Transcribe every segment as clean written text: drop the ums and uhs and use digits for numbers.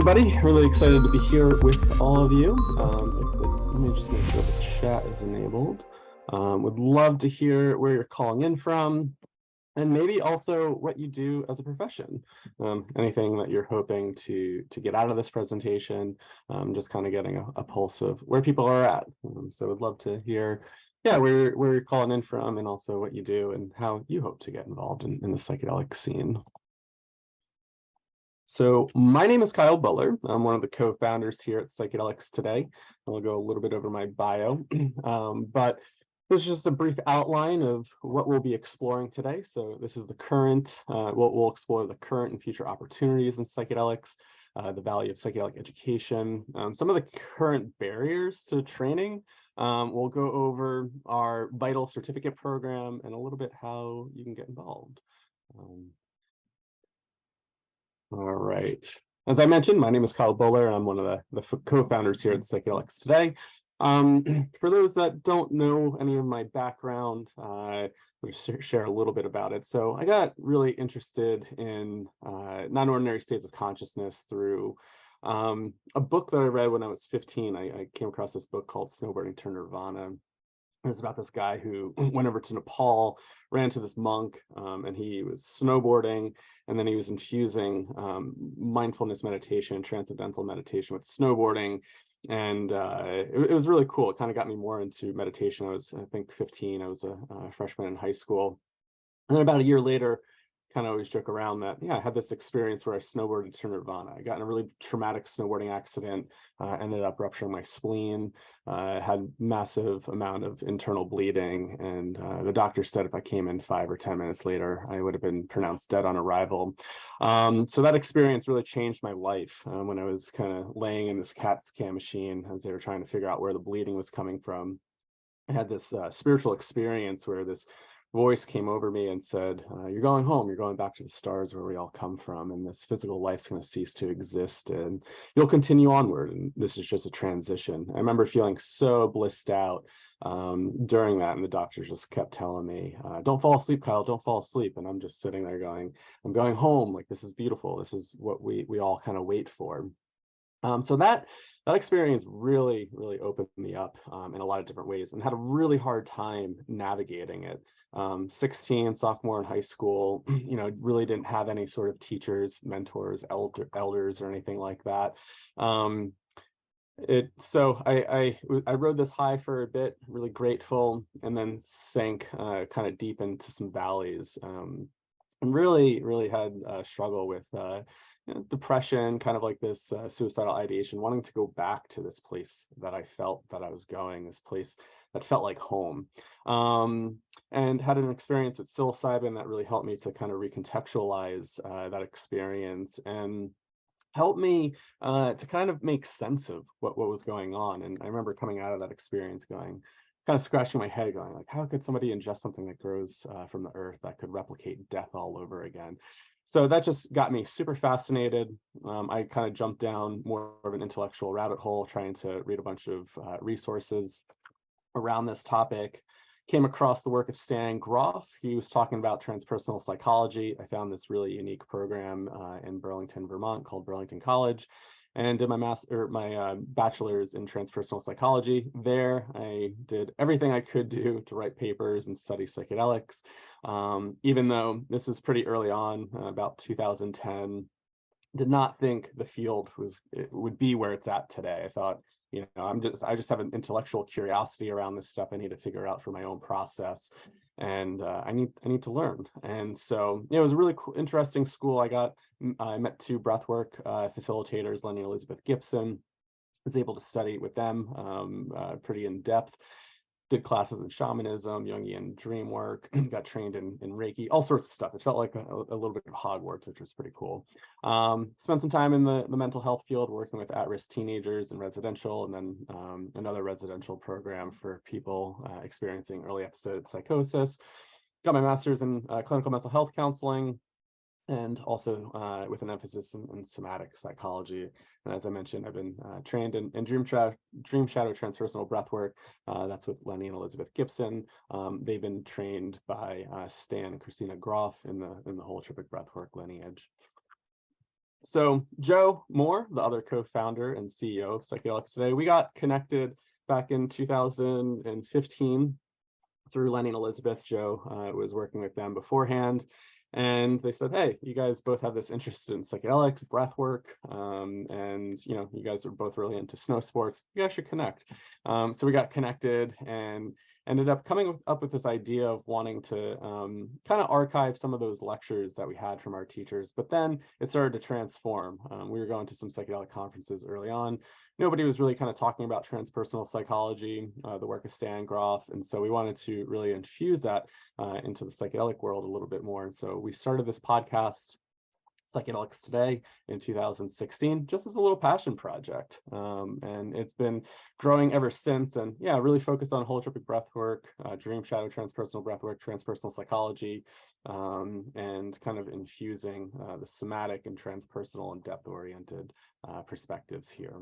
everybody. Really excited to be here with all of you. Let me just make sure the chat is enabled. Would love to hear where you're calling in from, and maybe also what you do as a profession. Anything that you're hoping to get out of this presentation. Just kind of getting a pulse of where people are at. So would love to hear, yeah, where you're calling in from, and also what you do and how you hope to get involved in the psychedelic scene. So my name is Kyle Buller. I'm one of the co-founders here at Psychedelics Today. I'll go a little bit over my bio, but this is just a brief outline of what we'll be exploring today. So this is the current, we'll explore the current and future opportunities in psychedelics, the value of psychedelic education, some of the current barriers to training. We'll go over our vital certificate program and a little bit how you can get involved. All right. As I mentioned, my name is Kyle Buller. I'm one of the co-founders here at Psychedelics Today. For those that don't know any of my background, I'll just share a little bit about it. So I got really interested in non-ordinary states of consciousness through a book that I read when I was 15. I came across this book called Snowboarding to Nirvana. It was about this guy who went over to Nepal, ran to this monk, and he was snowboarding, and then he was infusing mindfulness meditation, transcendental meditation with snowboarding. And it was really cool. It kind of got me more into meditation. I was, I think, 15. I was a freshman in high school. And then about a year later, kind of always joke around that, yeah, I had this experience where I snowboarded to Nirvana. I got in a really traumatic snowboarding accident, ended up rupturing my spleen, had massive amount of internal bleeding, and the doctor said if I came in 5 or 10 minutes later, I would have been pronounced dead on arrival. So that experience really changed my life when I was kind of laying in this CAT scan machine as they were trying to figure out where the bleeding was coming from. I had this spiritual experience where this voice came over me and said, you're going home, you're going back to the stars where we all come from, and this physical life's going to cease to exist and you'll continue onward, and this is just a transition. I remember feeling so blissed out during that, and the doctors just kept telling me, don't fall asleep, Kyle, don't fall asleep. And I'm just sitting there going, I'm going home, like this is beautiful, this is what we all kind of wait for. So that experience really opened me up in a lot of different ways, and had a really hard time navigating it. 16, sophomore in high school, really didn't have any sort of teachers, mentors, elders, or anything like that. So I rode this high for a bit, really grateful, and then sank kind of deep into some valleys. And really had a struggle with depression, kind of like this suicidal ideation, wanting to go back to this place that I felt that I was going, this place that felt like home. And had an experience with psilocybin that really helped me to kind of recontextualize that experience and helped me to kind of make sense of what was going on. And I remember coming out of that experience going, kind of scratching my head going like, how could somebody ingest something that grows from the earth that could replicate death all over again? So that just got me super fascinated. I kind of jumped down more of an intellectual rabbit hole, trying to read a bunch of resources around this topic. Came across the work of Stan Groff. He was talking about transpersonal psychology. I found this really unique program in Burlington, Vermont called Burlington College, and did my bachelor's in transpersonal psychology there. I did everything I could do to write papers and study psychedelics, even though this was pretty early on, about 2010. Did not think the field would be where it's at today. I thought, I just have an intellectual curiosity around this stuff. I need to figure out for my own process, and I need to learn. And so it was a really cool, interesting school. I met 2 breathwork facilitators, Lenny and Elizabeth Gibson. Was able to study with them pretty in depth. Did classes in shamanism, Jungian dream work, got trained in Reiki, all sorts of stuff. It felt like a little bit of Hogwarts, which was pretty cool. Spent some time in the mental health field, working with at-risk teenagers in residential, and then another residential program for people experiencing early episode psychosis. Got my master's in clinical mental health counseling, and also with an emphasis in somatic psychology. And as I mentioned, I've been trained in dream shadow transpersonal breathwork. That's with Lenny and Elizabeth Gibson. They've been trained by Stan and Christina Groff in the holotropic breathwork lineage. So Joe Moore, the other co-founder and CEO of Psychedelics Today, we got connected back in 2015 through Lenny and Elizabeth. Joe was working with them beforehand, and they said, "Hey, you guys both have this interest in psychedelics, breath work, and you guys are both really into snow sports. You guys should connect." So we got connected and ended up coming up with this idea of wanting to kind of archive some of those lectures that we had from our teachers. But then it started to transform. We were going to some psychedelic conferences early on. Nobody was really kind of talking about transpersonal psychology, the work of Stan Groff, and so we wanted to really infuse that into the psychedelic world a little bit more. And so we started this podcast, Psychedelics Today, in 2016, just as a little passion project. And it's been growing ever since. And yeah, really focused on holotropic breathwork, dream shadow transpersonal breathwork, transpersonal psychology, and kind of infusing the somatic and transpersonal and depth-oriented perspectives here.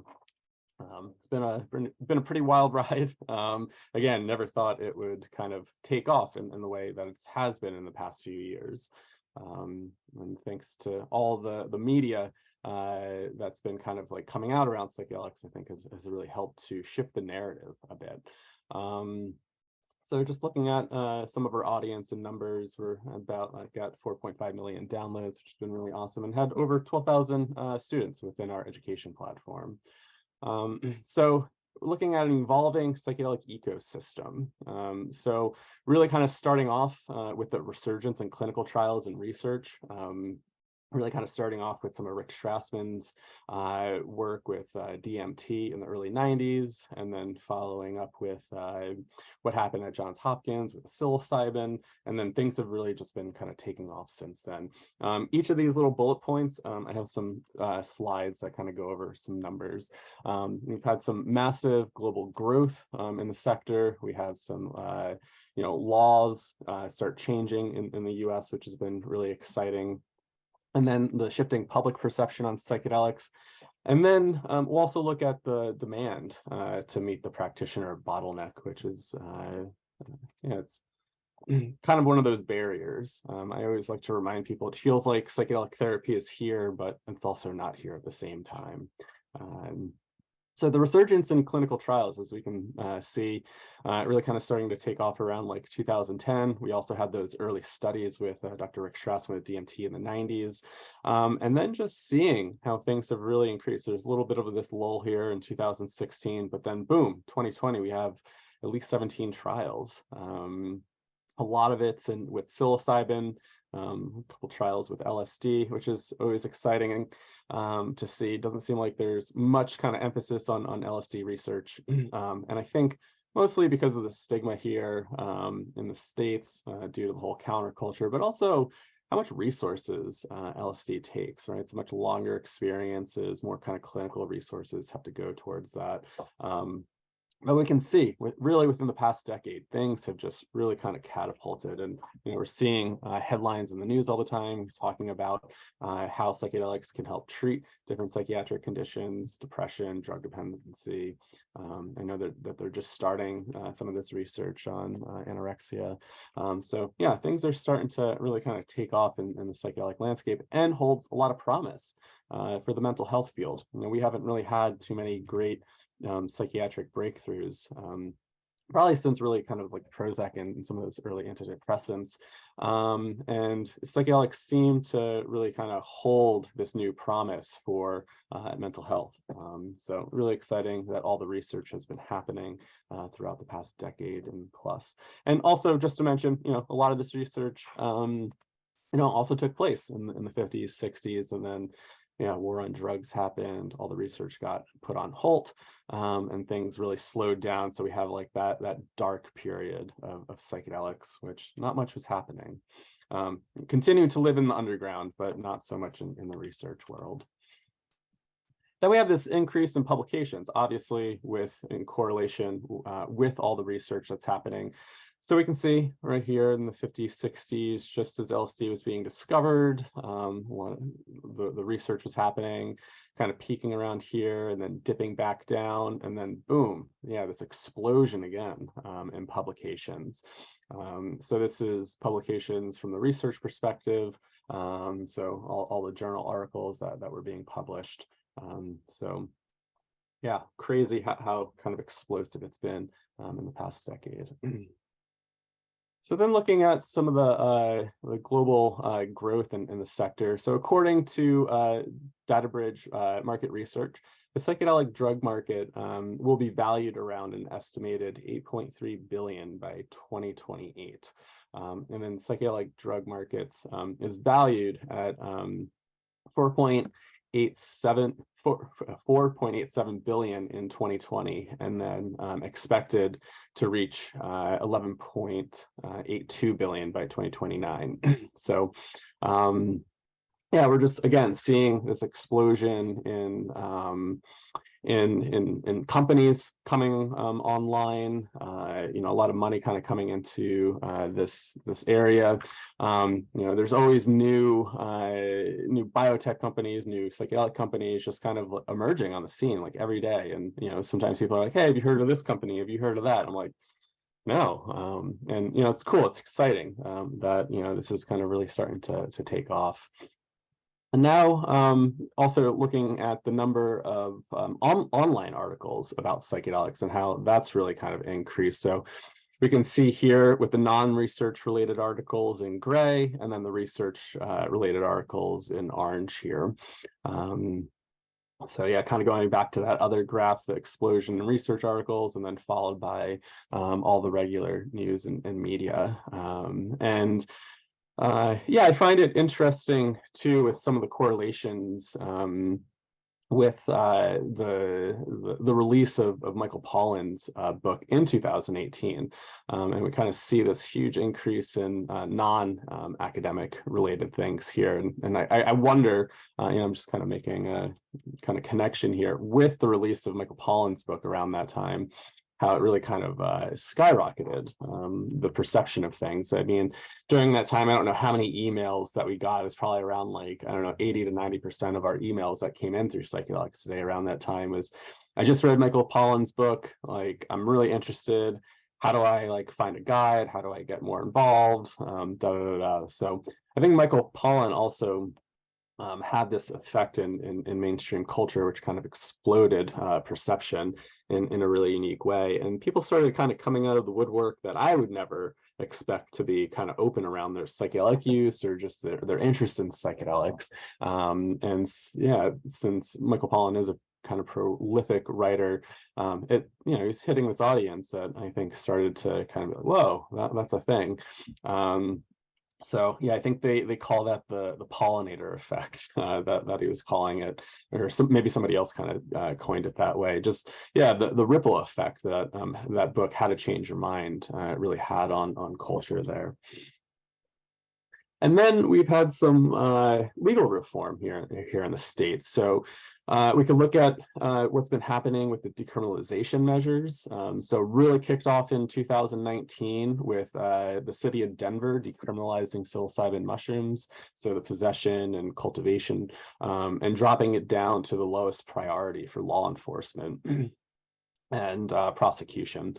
It's been a pretty wild ride. Again, never thought it would kind of take off in the way that it has been in the past few years. And thanks to all the media that's been kind of like coming out around psychedelics, I think has really helped to shift the narrative a bit. So just looking at some of our audience and numbers, we're about got 4.5 million downloads, which has been really awesome, and had over 12,000 students within our education platform. So looking at an evolving psychedelic ecosystem. So really kind of starting off with the resurgence in clinical trials and research. Really kind of starting off with some of Rick Strassman's work with DMT in the early 90s, and then following up with what happened at Johns Hopkins with psilocybin, and then things have really just been kind of taking off since then. Each of these little bullet points, I have some slides that kind of go over some numbers. We've had some massive global growth in the sector. We have some laws start changing in the US, which has been really exciting. And then the shifting public perception on psychedelics. And then we'll also look at the demand to meet the practitioner bottleneck, which is, it's kind of one of those barriers. I always like to remind people, it feels like psychedelic therapy is here, but it's also not here at the same time. So the resurgence in clinical trials, as we can see, really kind of starting to take off around like 2010. We also had those early studies with Dr. Rick Strassman with DMT in the 90s. And then just seeing how things have really increased. There's a little bit of this lull here in 2016, but then boom, 2020, we have at least 17 trials. A lot of it's with psilocybin, a couple trials with LSD, which is always exciting to see. It doesn't seem like there's much kind of emphasis on LSD research. And I think mostly because of the stigma here in the States due to the whole counterculture, but also how much resources LSD takes, right? It's much longer experiences, more kind of clinical resources have to go towards that. But we can see really within the past decade, things have just really kind of catapulted. And we're seeing headlines in the news all the time talking about how psychedelics can help treat different psychiatric conditions, depression, drug dependency. I know that they're just starting some of this research on anorexia. So yeah, things are starting to really kind of take off in the psychedelic landscape, and holds a lot of promise for the mental health field. We haven't really had too many great psychiatric breakthroughs, probably since really kind of like Prozac and some of those early antidepressants. And psychedelics seem to really kind of hold this new promise for mental health. So really exciting that all the research has been happening throughout the past decade and plus. And also just to mention, a lot of this research, also took place in the 50s, 60s, and then war on drugs happened, all the research got put on hold, and things really slowed down. So we have like that dark period of psychedelics, which not much was happening. Continuing to live in the underground, but not so much in the research world. Then we have this increase in publications, obviously in correlation with all the research that's happening. So we can see right here in the 50s, 60s, just as LSD was being discovered, the research was happening, kind of peaking around here and then dipping back down, and then boom, yeah, this explosion again in publications. So this is publications from the research perspective. So all the journal articles that were being published. So yeah, crazy how kind of explosive it's been in the past decade. So then looking at some of the global growth in the sector. So according to DataBridge market research, the psychedelic drug market will be valued around an estimated 8.3 billion by 2028. And then psychedelic drug markets is valued at 4.87 billion in 2020, and then expected to reach 11.82 billion by 2029. So yeah, we're just again seeing this explosion in companies coming online. You know, a lot of money kind of coming into this area. You know, there's always new biotech companies, new psychedelic companies just kind of emerging on the scene like every day. And you know, sometimes people are like, "Hey, have you heard of this company? Have you heard of that?" I'm like, no. And you know, it's cool, it's exciting that you know this is kind of really starting to take off. And now also looking at the number of online articles about psychedelics and how that's really kind of increased. So we can see here with the non-research related articles in gray, and then the research related articles in orange here. So yeah, kind of going back to that other graph, the explosion in research articles, and then followed by all the regular news and media. Yeah, I find it interesting too with some of the correlations with the release of Michael Pollan's book in 2018, and we kind of see this huge increase in non-academic related things here, and I wonder, you know, I'm just kind of making a kind of connection here with the release of Michael Pollan's book around that time, how it really kind of skyrocketed the perception of things. I mean, during that time, I don't know how many emails that we got. It's probably around like, I don't know, 80 to 90% of our emails that came in through Psychedelics Today around that time was, I just read Michael Pollan's book, like, I'm really interested. How do I like find a guide? How do I get more involved? So I think Michael Pollan also had this effect in mainstream culture, which kind of exploded perception in a really unique way. And people started kind of coming out of the woodwork that I would never expect to be kind of open around their psychedelic use or just their interest in psychedelics. And yeah, since Michael Pollan is a kind of prolific writer, you know, he's hitting this audience that I think started to kind of be like, whoa, that's a thing. So yeah, I think they call that the pollinator effect, that he was calling it, or maybe somebody else kind of coined it that way. Just yeah, the ripple effect that that book, How to Change Your Mind, really had on culture there. And then we've had some legal reform here in the States. So we can look at what's been happening with the decriminalization measures. So really kicked off in 2019 with the city of Denver decriminalizing psilocybin mushrooms, so the possession and cultivation, and dropping it down to the lowest priority for law enforcement and prosecution.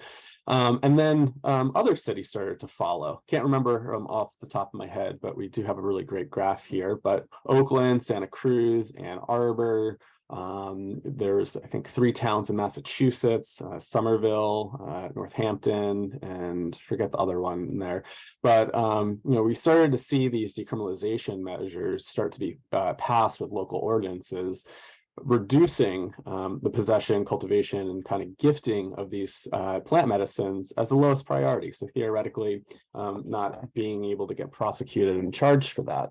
And then other cities started to follow. Can't remember off the top of my head, but we do have a really great graph here. But Oakland, Santa Cruz, Ann Arbor, there's, I think, 3 towns in Massachusetts, Somerville, Northampton, and forget the other one in there. But, you know, we started to see these decriminalization measures start to be passed with local ordinances, reducing the possession, cultivation, and kind of gifting of these plant medicines as the lowest priority. So theoretically, not being able to get prosecuted and charged for that.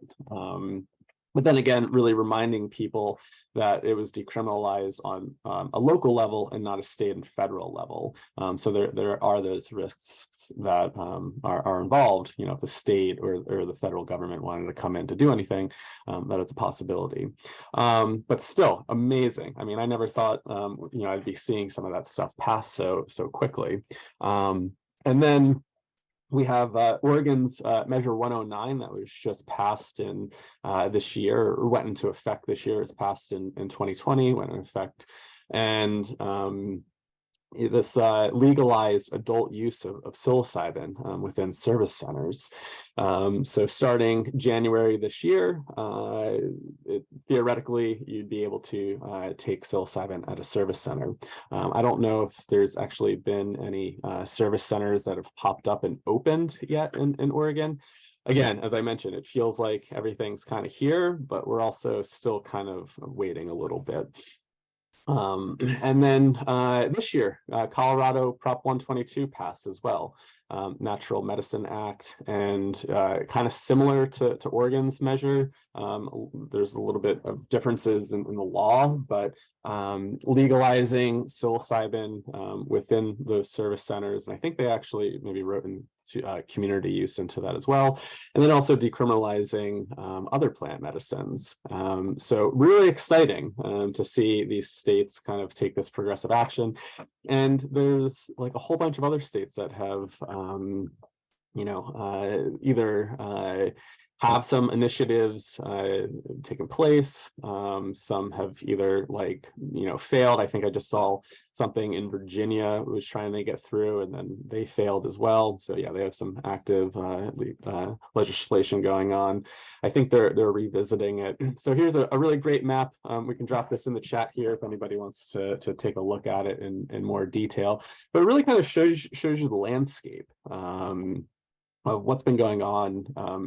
But then again, really reminding people that it was decriminalized on a local level and not a state and federal level. So there are those risks that are involved. You know, if the state or the federal government wanted to come in to do anything, that it's a possibility. But still amazing. I mean, I never thought you know, I'd be seeing some of that stuff pass so quickly. And then We have Oregon's Measure 109 that was just passed in this year, or went into effect this year. It's passed in 2020, went in effect. And this legalized adult use of psilocybin within service centers. So starting January this year, theoretically, you'd be able to take psilocybin at a service center. I don't know if there's actually been any service centers that have popped up and opened yet in Oregon. Again, as I mentioned, it feels like everything's kind of here, but we're also still kind of waiting a little bit. And then this year, Colorado Prop 122 passed as well, Natural Medicine Act, and kind of similar to Oregon's measure. There's a little bit of differences in the law, but legalizing psilocybin within those service centers. And I think they actually maybe wrote into community use into that as well. And then also decriminalizing other plant medicines. So really exciting to see these states kind of take this progressive action. And there's like a whole bunch of other states that have, either have some initiatives taken place. Some have either failed. I think I just saw something in Virginia was trying to get through, and then they failed as well. So yeah, they have some active legislation going on. I think they're revisiting it. So here's a really great map. We can drop this in the chat here if anybody wants to take a look at it in more detail. But it really kind of shows you the landscape of what's been going on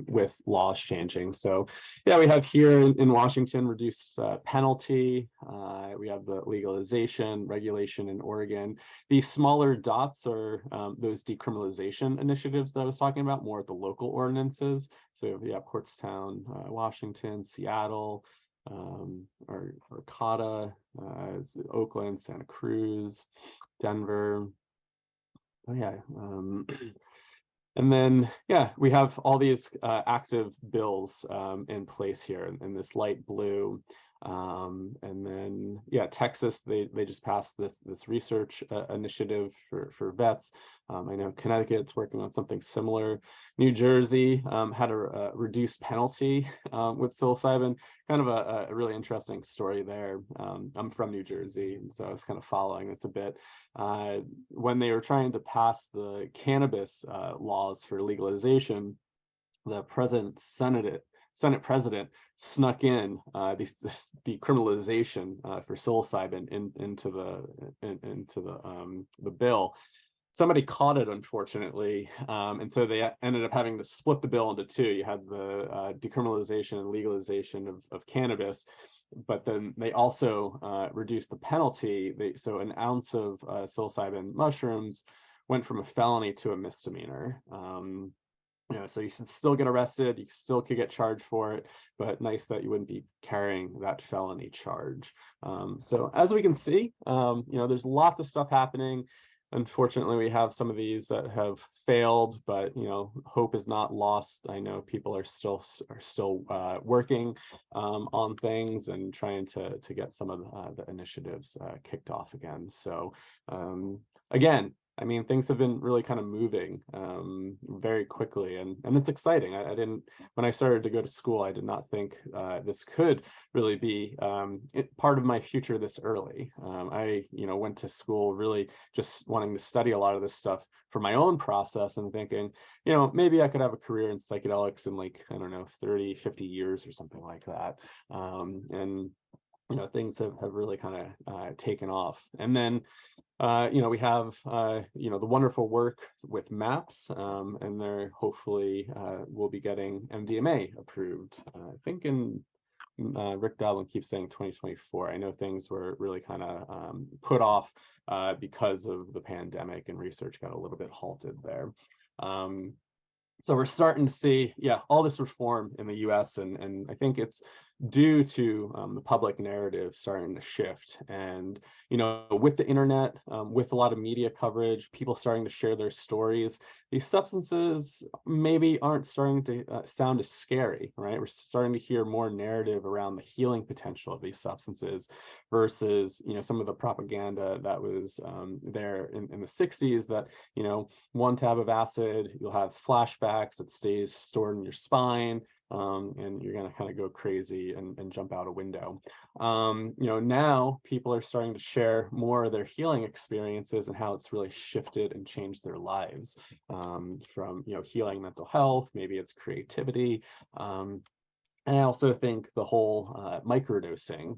with laws changing. So yeah, we have here in Washington reduced penalty. We have the legalization, regulation in Oregon. These smaller dots are those decriminalization initiatives that I was talking about, more at the local ordinances. So we have Kurztown, Washington, Seattle, Arcata, Oakland, Santa Cruz, Denver. Oh yeah. And then, yeah, we have all these active bills in place here in this light blue. And then, yeah, Texas, they just passed this research initiative for vets. I know Connecticut's working on something similar. New Jersey had a reduced penalty with psilocybin. Kind of a really interesting story there. I'm from New Jersey, and so I was kind of following this a bit. When they were trying to pass the cannabis laws for legalization, the Senate president snuck in this decriminalization for psilocybin into the bill. Somebody caught it, unfortunately, and so they ended up having to split the bill into two. You had the decriminalization and legalization of cannabis, but then they also reduced the penalty. So an ounce of psilocybin mushrooms went from a felony to a misdemeanor. So you should still get arrested, you still could get charged for it, but nice that you wouldn't be carrying that felony charge. So as we can see, there's lots of stuff happening. Unfortunately, we have some of these that have failed, but hope is not lost. I know people are still working on things and trying to get some of the initiatives kicked off again. So again, I mean, things have been really kind of moving very quickly, and it's exciting. I didn't, when I started to go to school, I did not think this could really be part of my future this early. I went to school really just wanting to study a lot of this stuff for my own process and thinking, maybe I could have a career in psychedelics in 30, 50 years or something like that. And things have really kind of taken off. And then we have the wonderful work with MAPS, and they're hopefully will be getting MDMA approved. I think in Rick Doblin keeps saying 2024. I know things were really kind of put off because of the pandemic, and research got a little bit halted there. So we're starting to see, all this reform in the U.S. and I think it's due to the public narrative starting to shift. And, with the internet, with a lot of media coverage, people starting to share their stories, these substances maybe aren't starting to sound as scary, right? We're starting to hear more narrative around the healing potential of these substances versus, some of the propaganda that was there in the 60s that, one tab of acid, you'll have flashbacks, it stays stored in your spine, and you're going to kind of go crazy and jump out a window. Now people are starting to share more of their healing experiences and how it's really shifted and changed their lives, from, healing mental health, maybe it's creativity. And I also think the whole microdosing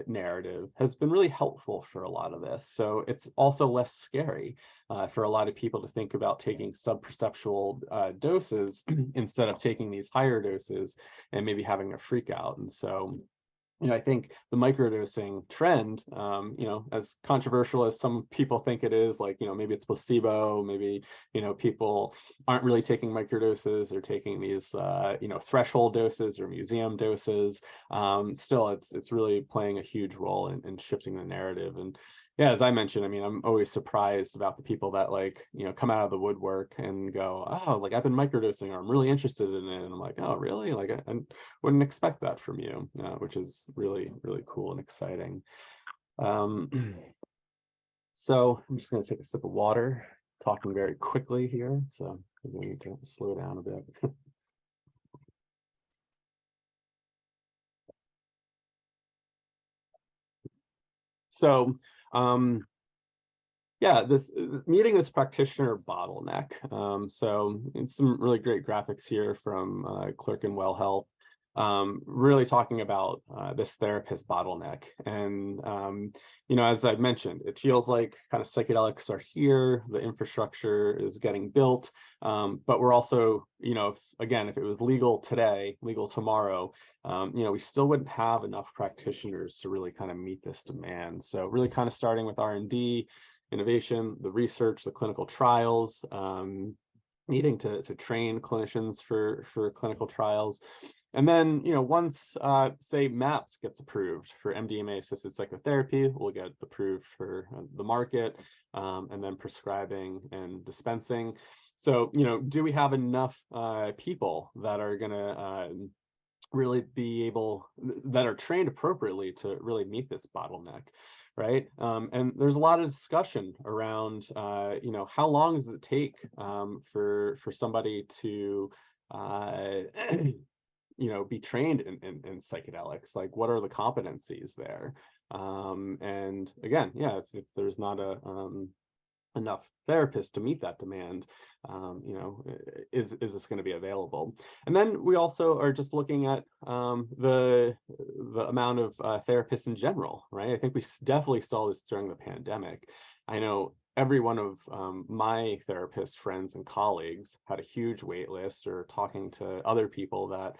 narrative has been really helpful for a lot of this. So it's also less scary for a lot of people to think about taking subperceptual doses instead of taking these higher doses and maybe having a freak out. And so, I think the microdosing trend, as controversial as some people think it is, like, maybe it's placebo, maybe, people aren't really taking microdoses, they're taking these, threshold doses or museum doses. Still, it's really playing a huge role in shifting the narrative. And yeah, as I mentioned, I mean, I'm always surprised about the people that come out of the woodwork and go, oh, like I've been microdosing, or I'm really interested in it. And I'm like, oh, really? Like I wouldn't expect that from you, which is really, really cool and exciting. So I'm just going to take a sip of water, talking very quickly here. So we need to slow down a bit. So, yeah, this meeting this practitioner bottleneck. So it's some really great graphics here from Clerk and Well Health, really talking about this therapist bottleneck. And, as I mentioned, it feels like kind of psychedelics are here, the infrastructure is getting built, but we're also, if it was legal today, legal tomorrow, we still wouldn't have enough practitioners to really kind of meet this demand. So really kind of starting with R&D, innovation, the research, the clinical trials, needing to train clinicians for clinical trials. And then, once, say, MAPS gets approved for MDMA-assisted psychotherapy, we'll get approved for the market, and then prescribing and dispensing. So, do we have enough people that are going to really be able, that are trained appropriately to really meet this bottleneck? Right. And there's a lot of discussion around, how long does it take for somebody to, be trained in psychedelics? Like, what are the competencies there? And again, yeah, if there's not enough therapists to meet that demand, is this going to be available? And then we also are just looking at the amount of therapists in general, right? I think we definitely saw this during the pandemic. I know every one of my therapist friends and colleagues had a huge wait list, or talking to other people that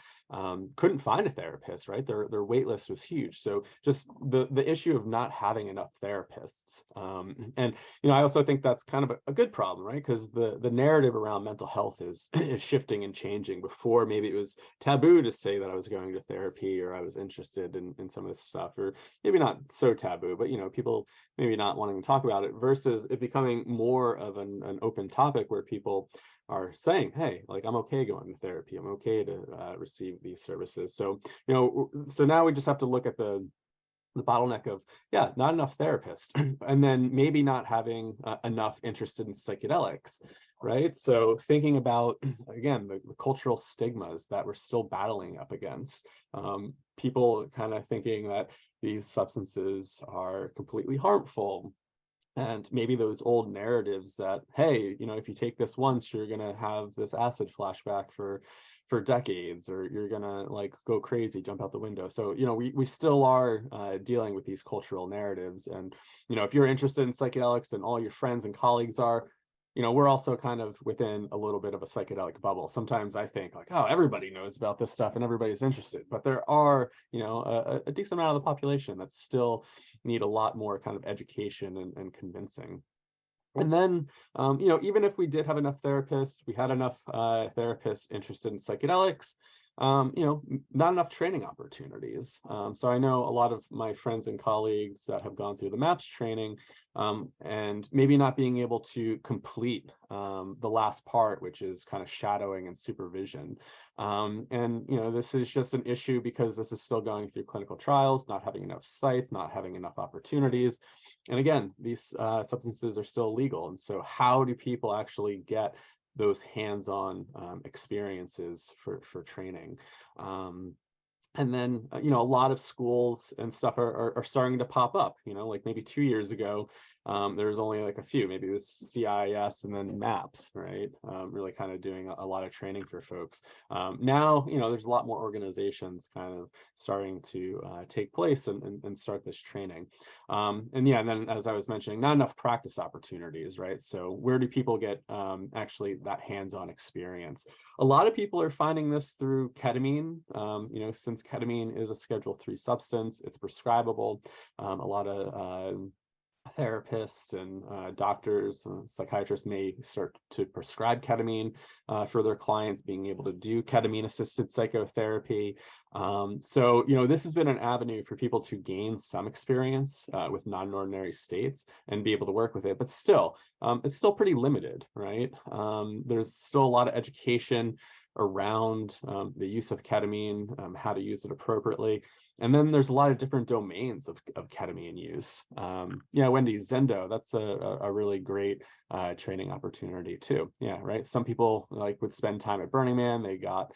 couldn't find a therapist, right? Their wait list was huge. So just the issue of not having enough therapists. And, I also think that's kind of a good problem, right? Because the narrative around mental health is shifting and changing. Before, maybe it was taboo to say that I was going to therapy, or I was interested in some of this stuff, or maybe not so taboo, but, people maybe not wanting to talk about it, versus it becoming more of an open topic where people are saying, hey, like, I'm okay going to therapy, I'm okay to receive these services. So, so now we just have to look at the bottleneck of, yeah, not enough therapists, and then maybe not having enough interested in psychedelics, right? So thinking about, again, the cultural stigmas that we're still battling up against, people kind of thinking that these substances are completely harmful. And maybe those old narratives that, hey, if you take this once, you're going to have this acid flashback for decades, or you're going to like go crazy, jump out the window. So, we still are dealing with these cultural narratives. And, if you're interested in psychedelics and all your friends and colleagues are, we're also kind of within a little bit of a psychedelic bubble. Sometimes I think like, oh, everybody knows about this stuff and everybody's interested, but there are, a decent amount of the population that still need a lot more kind of education and convincing. And then, even if we did have enough therapists, we had enough therapists interested in psychedelics, not enough training opportunities. So I know a lot of my friends and colleagues that have gone through the MAPS training, and maybe not being able to complete the last part, which is kind of shadowing and supervision. And this is just an issue because this is still going through clinical trials, not having enough sites, not having enough opportunities. And again, these substances are still illegal. And so how do people actually get those hands-on experiences for training? And then, a lot of schools and stuff are starting to pop up, like maybe 2 years ago, there was only like a few, maybe it was CIS and then MAPS, right? Really kind of doing a lot of training for folks. Now, there's a lot more organizations kind of starting to take place and start this training. And then as I was mentioning, not enough practice opportunities, right? So where do people get actually that hands-on experience? A lot of people are finding this through ketamine. Since ketamine is a Schedule III substance, it's prescribable. A lot of therapists and doctors, psychiatrists may start to prescribe ketamine for their clients, being able to do ketamine-assisted psychotherapy. So this has been an avenue for people to gain some experience with non-ordinary states and be able to work with it. But still, it's still pretty limited, right? There's still a lot of education around the use of ketamine, how to use it appropriately. And then there's a lot of different domains of ketamine use. Wendy, Zendo, that's a really great training opportunity too. Yeah, right. Some people would spend time at Burning Man. They got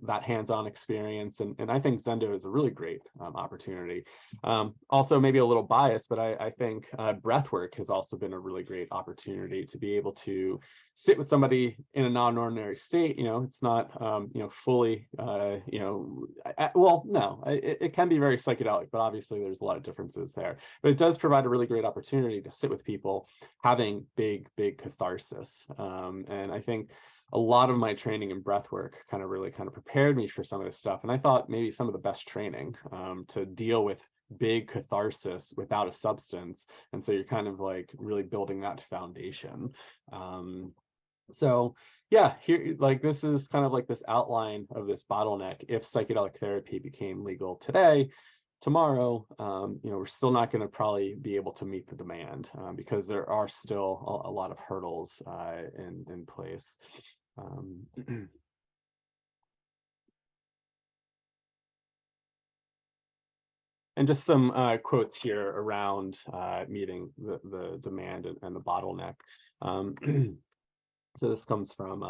that hands-on experience, and I think Zendo is a really great opportunity. Also, maybe a little biased, but I think breathwork has also been a really great opportunity to be able to sit with somebody in a non-ordinary state. It's not fully it can be very psychedelic, but obviously there's a lot of differences there. But it does provide a really great opportunity to sit with people having big catharsis, and I think a lot of my training in breathwork kind of prepared me for some of this stuff. And I thought maybe some of the best training to deal with big catharsis without a substance. And so you're kind of really building that foundation. So yeah, here, this is kind of this outline of this bottleneck. If psychedelic therapy became legal today, tomorrow, we're still not going to probably be able to meet the demand because there are still a lot of hurdles in place. And just some quotes here around meeting the demand and the bottleneck. So this comes from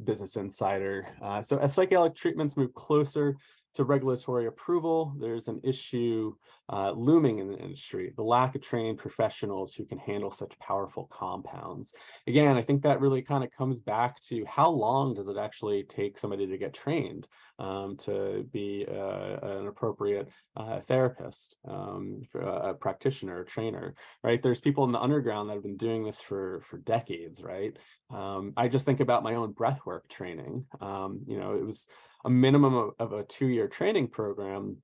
Business Insider. So as psychedelic treatments move closer to regulatory approval, there's an issue looming in the industry: the lack of trained professionals who can handle such powerful compounds. Again, I think that really kind of comes back to how long does it actually take somebody to get trained to be an appropriate therapist, a practitioner, a trainer, right? There's people in the underground that have been doing this for decades, right? I just think about my own breathwork training. It was a minimum of a 2-year training program,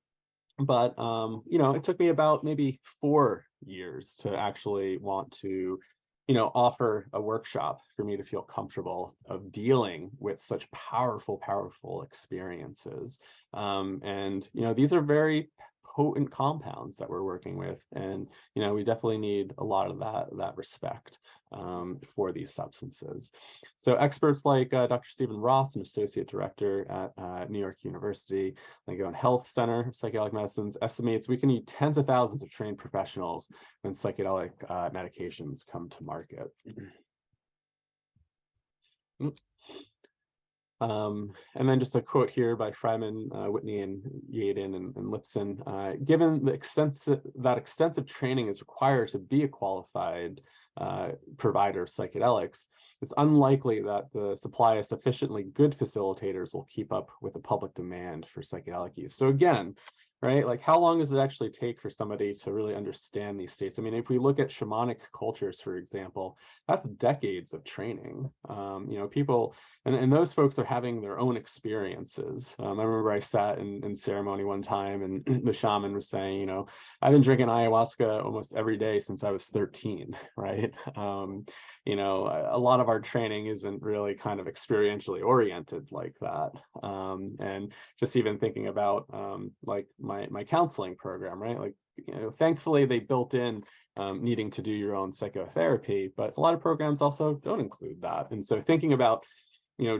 but it took me about maybe 4 years to actually want to offer a workshop for me to feel comfortable of dealing with such powerful experiences. And these are very potent compounds that we're working with, and we definitely need a lot of that respect for these substances. So experts like Dr. Stephen Ross, an associate director at New York University, Langone Health Center of Psychedelic Medicines, estimates we can need tens of thousands of trained professionals when psychedelic medications come to market. And then just a quote here by Fryman, Whitney, and Yaden and Lipson. Given the extensive training is required to be a qualified provider of psychedelics, it's unlikely that the supply of sufficiently good facilitators will keep up with the public demand for psychedelic use. So again, right? Like, how long does it actually take for somebody to really understand these states? I mean, if we look at shamanic cultures, for example, that's decades of training. People, and those folks are having their own experiences. I remember I sat in ceremony one time, and the shaman was saying, I've been drinking ayahuasca almost every day since I was 13, right? A lot of our training isn't really kind of experientially oriented like that. And just even thinking about like my counseling program, right? Like, thankfully they built in needing to do your own psychotherapy, but a lot of programs also don't include that. And so thinking about,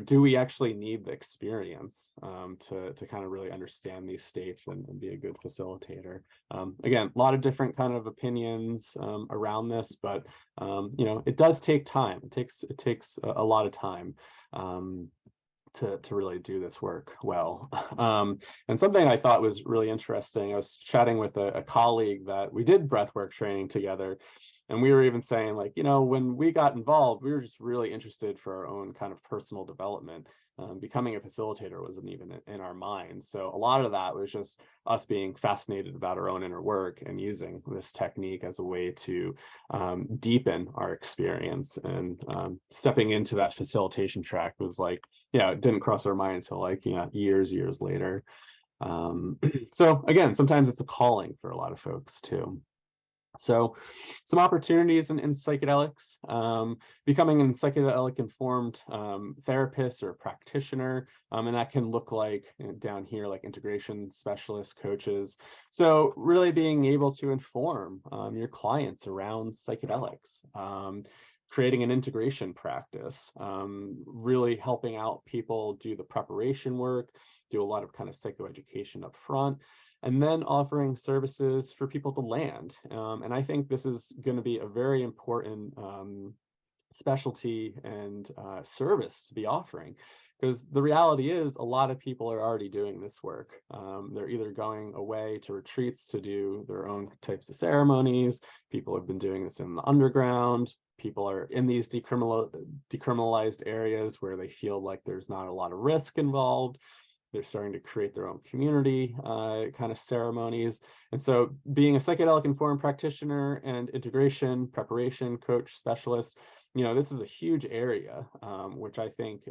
do we actually need the experience to kind of really understand these states and be a good facilitator? Again, a lot of different kind of opinions around this, but it does take time. It takes a lot of time to really do this work well. And something I thought was really interesting, I was chatting with a colleague that we did breathwork training together, and we were even saying, like, when we got involved, we were just really interested for our own kind of personal development. Becoming a facilitator wasn't even in our minds. So a lot of that was just us being fascinated about our own inner work and using this technique as a way to deepen our experience. And stepping into that facilitation track was like, it didn't cross our mind until like, years later. So again, sometimes it's a calling for a lot of folks too. So some opportunities in psychedelics, becoming a psychedelic informed therapist or practitioner, and that can look like down here, like integration specialists, coaches. So really being able to inform your clients around psychedelics, creating an integration practice, really helping out people do the preparation work, do a lot of kind of psychoeducation up front, and then offering services for people to land. And I think this is going to be a very important specialty and service to be offering, because the reality is a lot of people are already doing this work. They're either going away to retreats to do their own types of ceremonies. People have been doing this in the underground. People are in these decriminalized areas where they feel like there's not a lot of risk involved. They're starting to create their own community kind of ceremonies. And so being a psychedelic informed practitioner and integration, preparation, coach, specialist, this is a huge area, which I think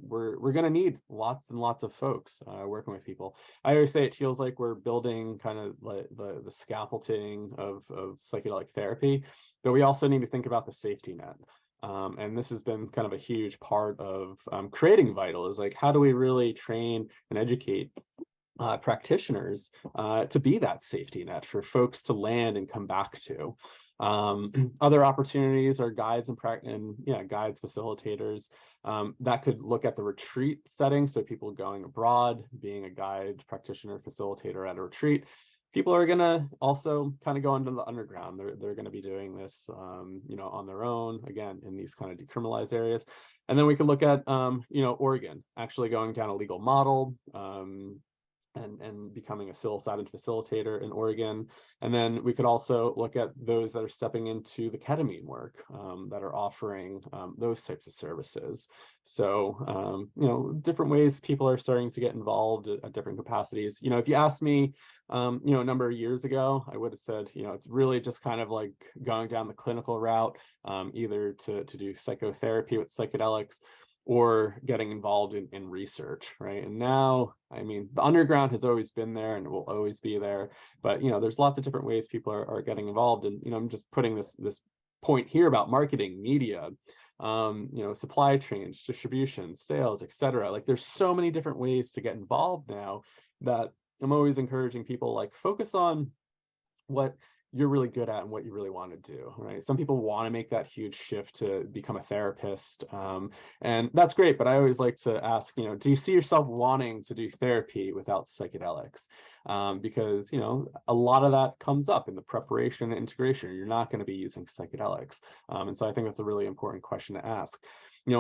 we're going to need lots and lots of folks working with people. I always say it feels like we're building kind of like the scaffolding of psychedelic therapy, but we also need to think about the safety net. And this has been kind of a huge part of creating Vital, is like, how do we really train and educate practitioners to be that safety net for folks to land and come back to. Other opportunities are guides guides, facilitators that could look at the retreat setting. So people going abroad, being a guide, practitioner, facilitator at a retreat. People are going to also kind of go into the underground. They're going to be doing this, on their own, again, in these kind of decriminalized areas. And then we could look at, Oregon, actually going down a legal model, and becoming a psilocybin facilitator in Oregon. And then we could also look at those that are stepping into the ketamine work, that are offering those types of services. So, different ways people are starting to get involved at different capacities. If you asked me, a number of years ago, I would have said, it's really just kind of like going down the clinical route, either to do psychotherapy with psychedelics, or getting involved in research, right? And now, I mean, the underground has always been there and it will always be there, but there's lots of different ways people are getting involved. And I'm just putting this point here about marketing, media, supply chains, distribution, sales, etc. Like, there's so many different ways to get involved now that I'm always encouraging people, like, focus on what you're really good at and what you really want to do, right? Some people want to make that huge shift to become a therapist, and that's great, but I always like to ask, do you see yourself wanting to do therapy without psychedelics? Because a lot of that comes up in the preparation and integration. You're not going to be using psychedelics, and so I think that's a really important question to ask.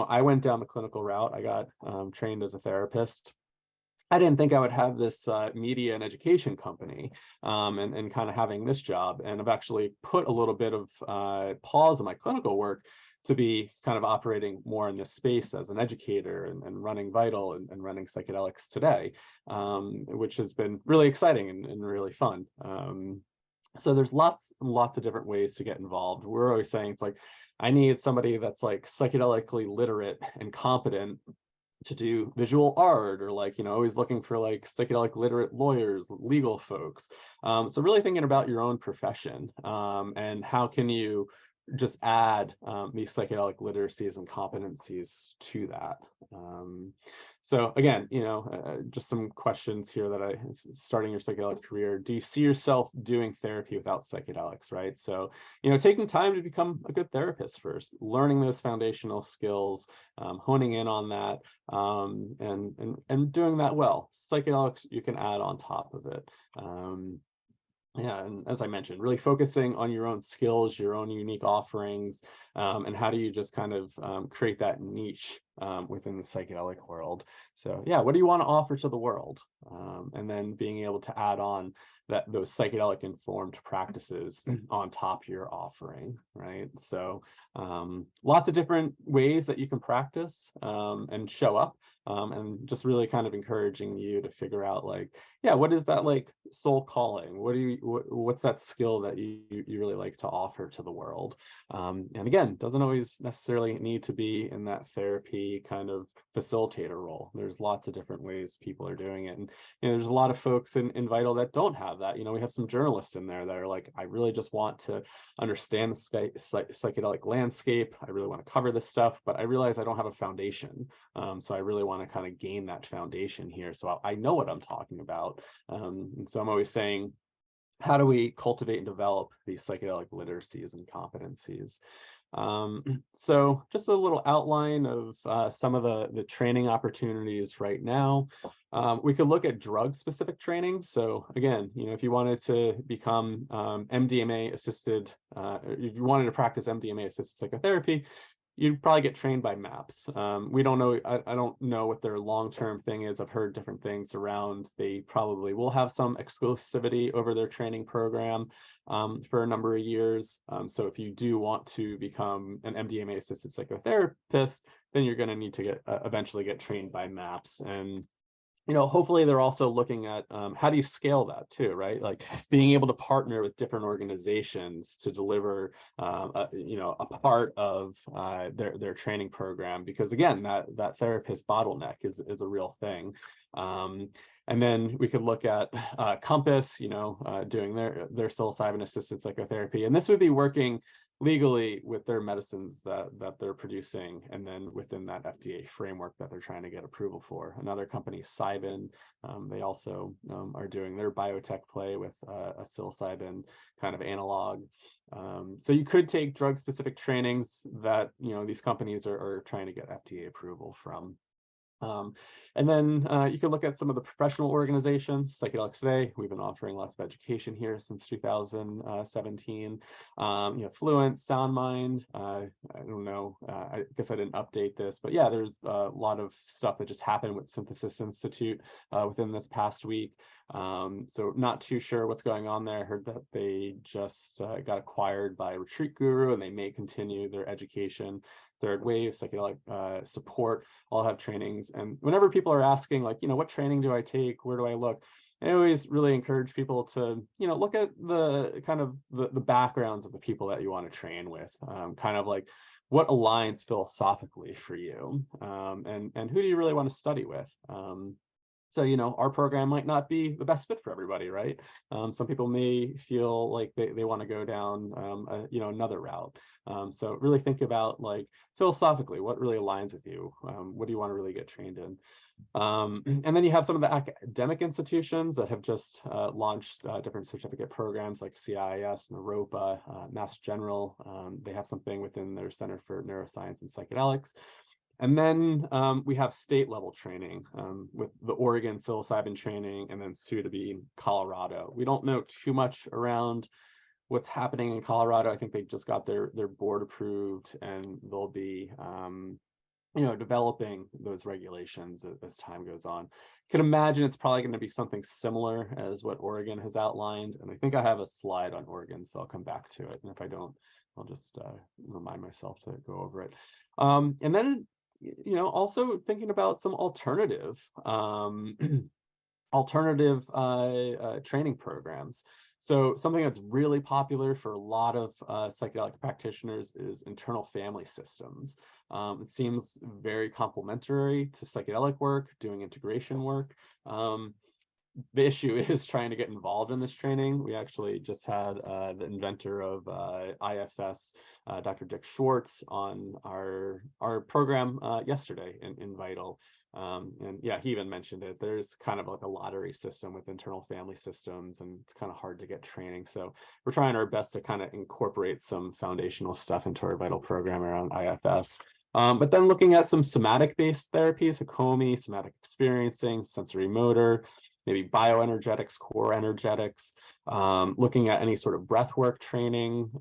I went down the clinical route. I got trained as a therapist. I didn't think I would have this media and education company, and kind of having this job. And I've actually put a little bit of pause in my clinical work to be kind of operating more in this space as an educator and running Vital and running Psychedelics Today, which has been really exciting and really fun. So there's lots and lots of different ways to get involved. We're always saying it's like, I need somebody that's like psychedelically literate and competent to do visual art, or like, always looking for like psychedelic literate lawyers, legal folks. So really thinking about your own profession, and how can you just add these psychedelic literacies and competencies to that. So again, just some questions here that starting your psychedelic career, do you see yourself doing therapy without psychedelics, right? So, taking time to become a good therapist first, learning those foundational skills, honing in on that, and doing that well. Psychedelics you can add on top of it. Yeah, and as I mentioned, really focusing on your own skills, your own unique offerings, and how do you just kind of create that niche within the psychedelic world. So yeah, what do you want to offer to the world? And then being able to add on those psychedelic informed practices on top of your offering, right? So lots of different ways that you can practice and show up. And just really kind of encouraging you to figure out, like, yeah, what is that like soul calling? What's that skill that you really like to offer to the world? And again, doesn't always necessarily need to be in that therapy kind of facilitator role. There's lots of different ways people are doing it. And there's a lot of folks in Vital that don't have that. We have some journalists in there that are like, I really just want to understand the psychedelic landscape. I really want to cover this stuff, but I realize I don't have a foundation. So I really want to kind of gain that foundation here, so I know what I'm talking about. And so I'm always saying, how do we cultivate and develop these psychedelic literacies and competencies? So just a little outline of some of the training opportunities right now. We could look at drug-specific training. So again, if you wanted to become MDMA assisted, if you wanted to practice MDMA assisted psychotherapy, you'd probably get trained by MAPS. We don't know. I don't know what their long-term thing is. I've heard different things around. They probably will have some exclusivity over their training program for a number of years. So if you do want to become an MDMA-assisted psychotherapist, then you're going to need to eventually get trained by MAPS. And hopefully they're also looking at how do you scale that too, right? Like being able to partner with different organizations to deliver, a part of their training program, because again, that therapist bottleneck is a real thing. And then we could look at Compass, doing their psilocybin assisted psychotherapy, and this would be working legally with their medicines that they're producing, and then within that FDA framework that they're trying to get approval for. Another company, Cybin, they also are doing their biotech play with a psilocybin kind of analog. So you could take drug-specific trainings that these companies are trying to get FDA approval from. And then you can look at some of the professional organizations. Psychedelics Today, we've been offering lots of education here since 2017. Fluent, SoundMind, I don't know, I guess I didn't update this, but yeah, there's a lot of stuff that just happened with Synthesis Institute within this past week. So not too sure what's going on there. I heard that they just got acquired by Retreat Guru, and they may continue their education. Third Wave, psychedelic support, all have trainings. And whenever people are asking, like, what training do I take? Where do I look? I always really encourage people to, look at the kind of the backgrounds of the people that you want to train with, kind of like what aligns philosophically for you, and who do you really want to study with? So, our program might not be the best fit for everybody, right? Some people may feel like they want to go down, another route. So really think about, like, philosophically, what really aligns with you? What do you want to really get trained in? And then you have some of the academic institutions that have just launched different certificate programs like CIIS, Naropa, Mass General. They have something within their Center for Neuroscience and Psychedelics. And then we have state level training with the Oregon psilocybin training, and then soon to be Colorado. We don't know too much around what's happening in Colorado. I think they just got their board approved, and they'll be developing those regulations as time goes on. Can imagine it's probably going to be something similar as what Oregon has outlined. And I think I have a slide on Oregon, so I'll come back to it. And if I don't, I'll just remind myself to go over it. And then, also thinking about some alternative training programs. So something that's really popular for a lot of psychedelic practitioners is internal family systems. It seems very complementary to psychedelic work, doing integration work. The issue is trying to get involved in this training. We actually just had the inventor of IFS, Dr. Dick Schwartz, on our program yesterday in Vital. And yeah, he even mentioned it. There's kind of like a lottery system with internal family systems, and it's kind of hard to get training. So we're trying our best to kind of incorporate some foundational stuff into our Vital program around IFS. But then looking at some somatic-based therapies, Hakomi, somatic experiencing, sensory motor, maybe bioenergetics, core energetics, looking at any sort of breathwork training,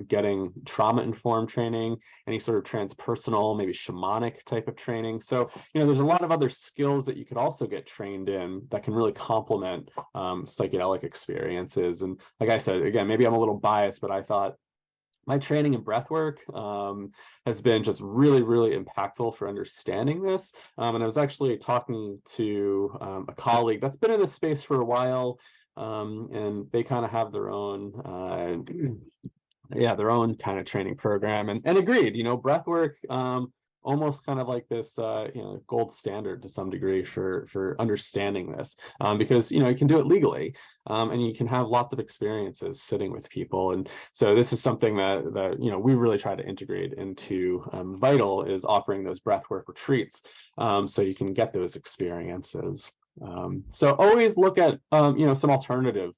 getting trauma-informed training, any sort of transpersonal, maybe shamanic type of training. So, there's a lot of other skills that you could also get trained in that can really complement psychedelic experiences. And like I said, again, maybe I'm a little biased, but I thought my training in breathwork has been just really, really impactful for understanding this. And I was actually talking to a colleague that's been in this space for a while, and they kind of have their own, their own kind of training program, and agreed. Breathwork, almost kind of like this, gold standard to some degree for understanding this, because you can do it legally, and you can have lots of experiences sitting with people. And so this is something that we really try to integrate into Vital, is offering those breathwork retreats, so you can get those experiences. So always look at some alternative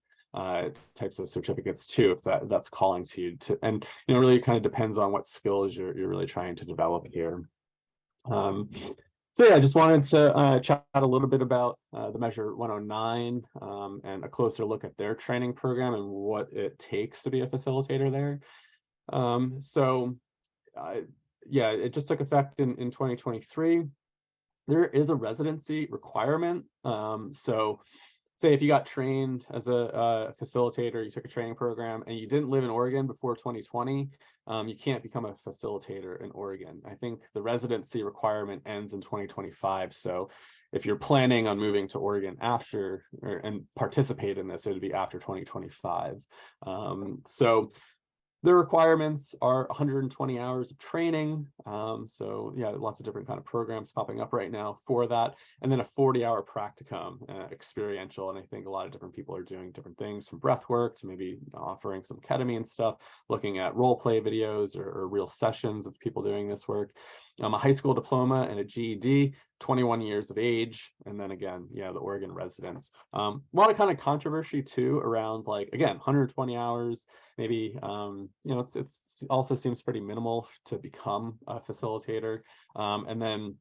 types of certificates too, if that's calling to you. And really kind of depends on what skills you're really trying to develop here. So yeah, I just wanted to chat a little bit about the Measure 109, and a closer look at their training program and what it takes to be a facilitator there. Yeah, it just took effect in 2023. There is a residency requirement. So say if you got trained as a facilitator, you took a training program, and you didn't live in Oregon before 2020, you can't become a facilitator in Oregon. I think the residency requirement ends in 2025. So if you're planning on moving to Oregon after and participate in this, it would be after 2025. So the requirements are 120 hours of training. So yeah, lots of different kind of programs popping up right now for that. And then a 40-hour practicum, experiential. And I think a lot of different people are doing different things, from breath work to maybe offering some ketamine stuff, looking at role play videos or real sessions of people doing this work. A high school diploma and a GED, 21 years of age. And then again, yeah, the Oregon residence. A lot of kind of controversy too around, like, again, 120 hours, maybe, it's also seems pretty minimal to become a facilitator. And then,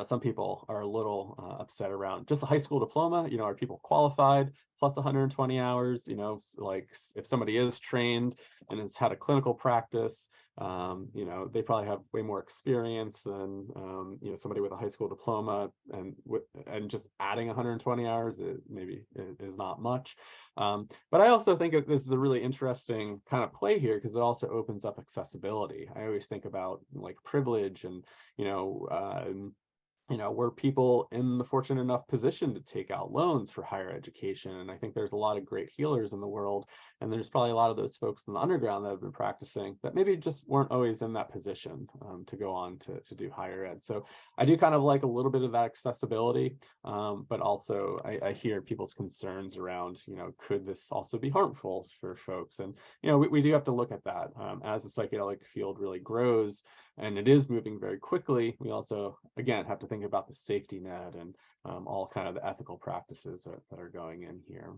some people are a little upset around just a high school diploma. Are people qualified plus 120 hours? Like if somebody is trained and has had a clinical practice, they probably have way more experience than somebody with a high school diploma, and just adding 120 hours maybe is not much. But I also think that this is a really interesting kind of play here, because it also opens up accessibility. I always think about like privilege and we're people in the fortunate enough position to take out loans for higher education. And I think there's a lot of great healers in the world. And there's probably a lot of those folks in the underground that have been practicing that maybe just weren't always in that position to go on to do higher ed. So I do kind of like a little bit of that accessibility, but also I hear people's concerns around, could this also be harmful for folks? And, we do have to look at that as the psychedelic field really grows, and it is moving very quickly. We also, again, have to think about the safety net and all kind of the ethical practices that are going in here.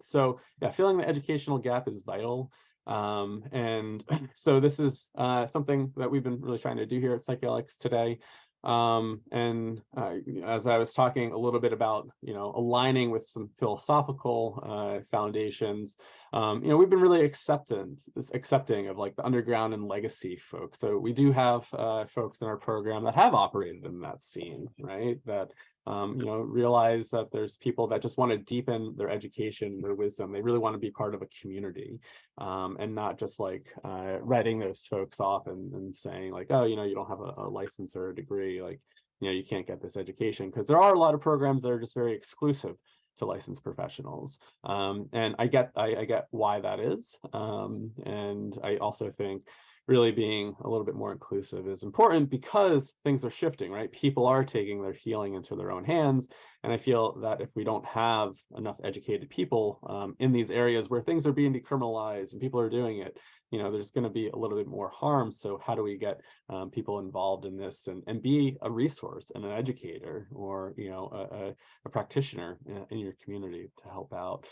So yeah, filling the educational gap is vital. And so this is something that we've been really trying to do here at Psychedelics Today. As I was talking a little bit about, aligning with some philosophical foundations, we've been really accepting of like the underground and legacy folks. So we do have folks in our program that have operated in that scene, right? That realize that there's people that just want to deepen their education, their wisdom. They really want to be part of a community, and not just like writing those folks off and saying like, oh, you don't have a license or a degree, like, you can't get this education, because there are a lot of programs that are just very exclusive to licensed professionals. And I get why that is. And I also think really being a little bit more inclusive is important, because things are shifting, right? People are taking their healing into their own hands. And I feel that if we don't have enough educated people in these areas where things are being decriminalized and people are doing it, there's going to be a little bit more harm. So how do we get people involved in this and be a resource and an educator, or a practitioner in your community to help out?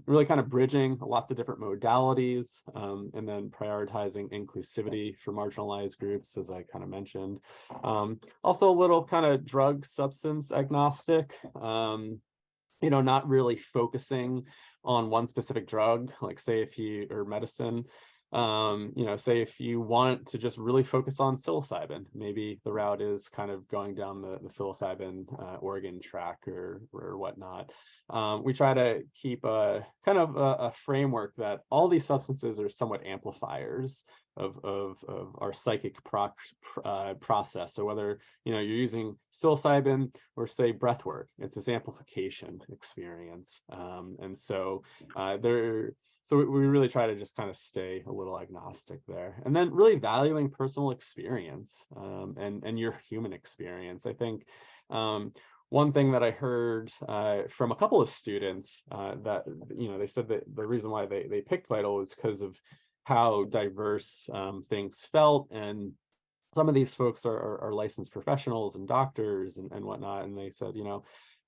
Really kind of bridging lots of different modalities, and then prioritizing inclusivity for marginalized groups, as I kind of mentioned. Also a little kind of drug substance agnostic. Not really focusing on one specific drug, like say or medicine. Say if you want to just really focus on psilocybin, maybe the route is kind of going down the psilocybin organ track or whatnot. We try to keep a kind of a framework that all these substances are somewhat amplifiers of our psychic process. So whether you're using psilocybin or say breath work, it's this amplification experience. And so so we really try to just kind of stay a little agnostic there, and then really valuing personal experience and your human experience. I think one thing that I heard from a couple of students that they said that the reason why they picked Vital was because of how diverse things felt, and some of these folks are licensed professionals and doctors and whatnot, and they said,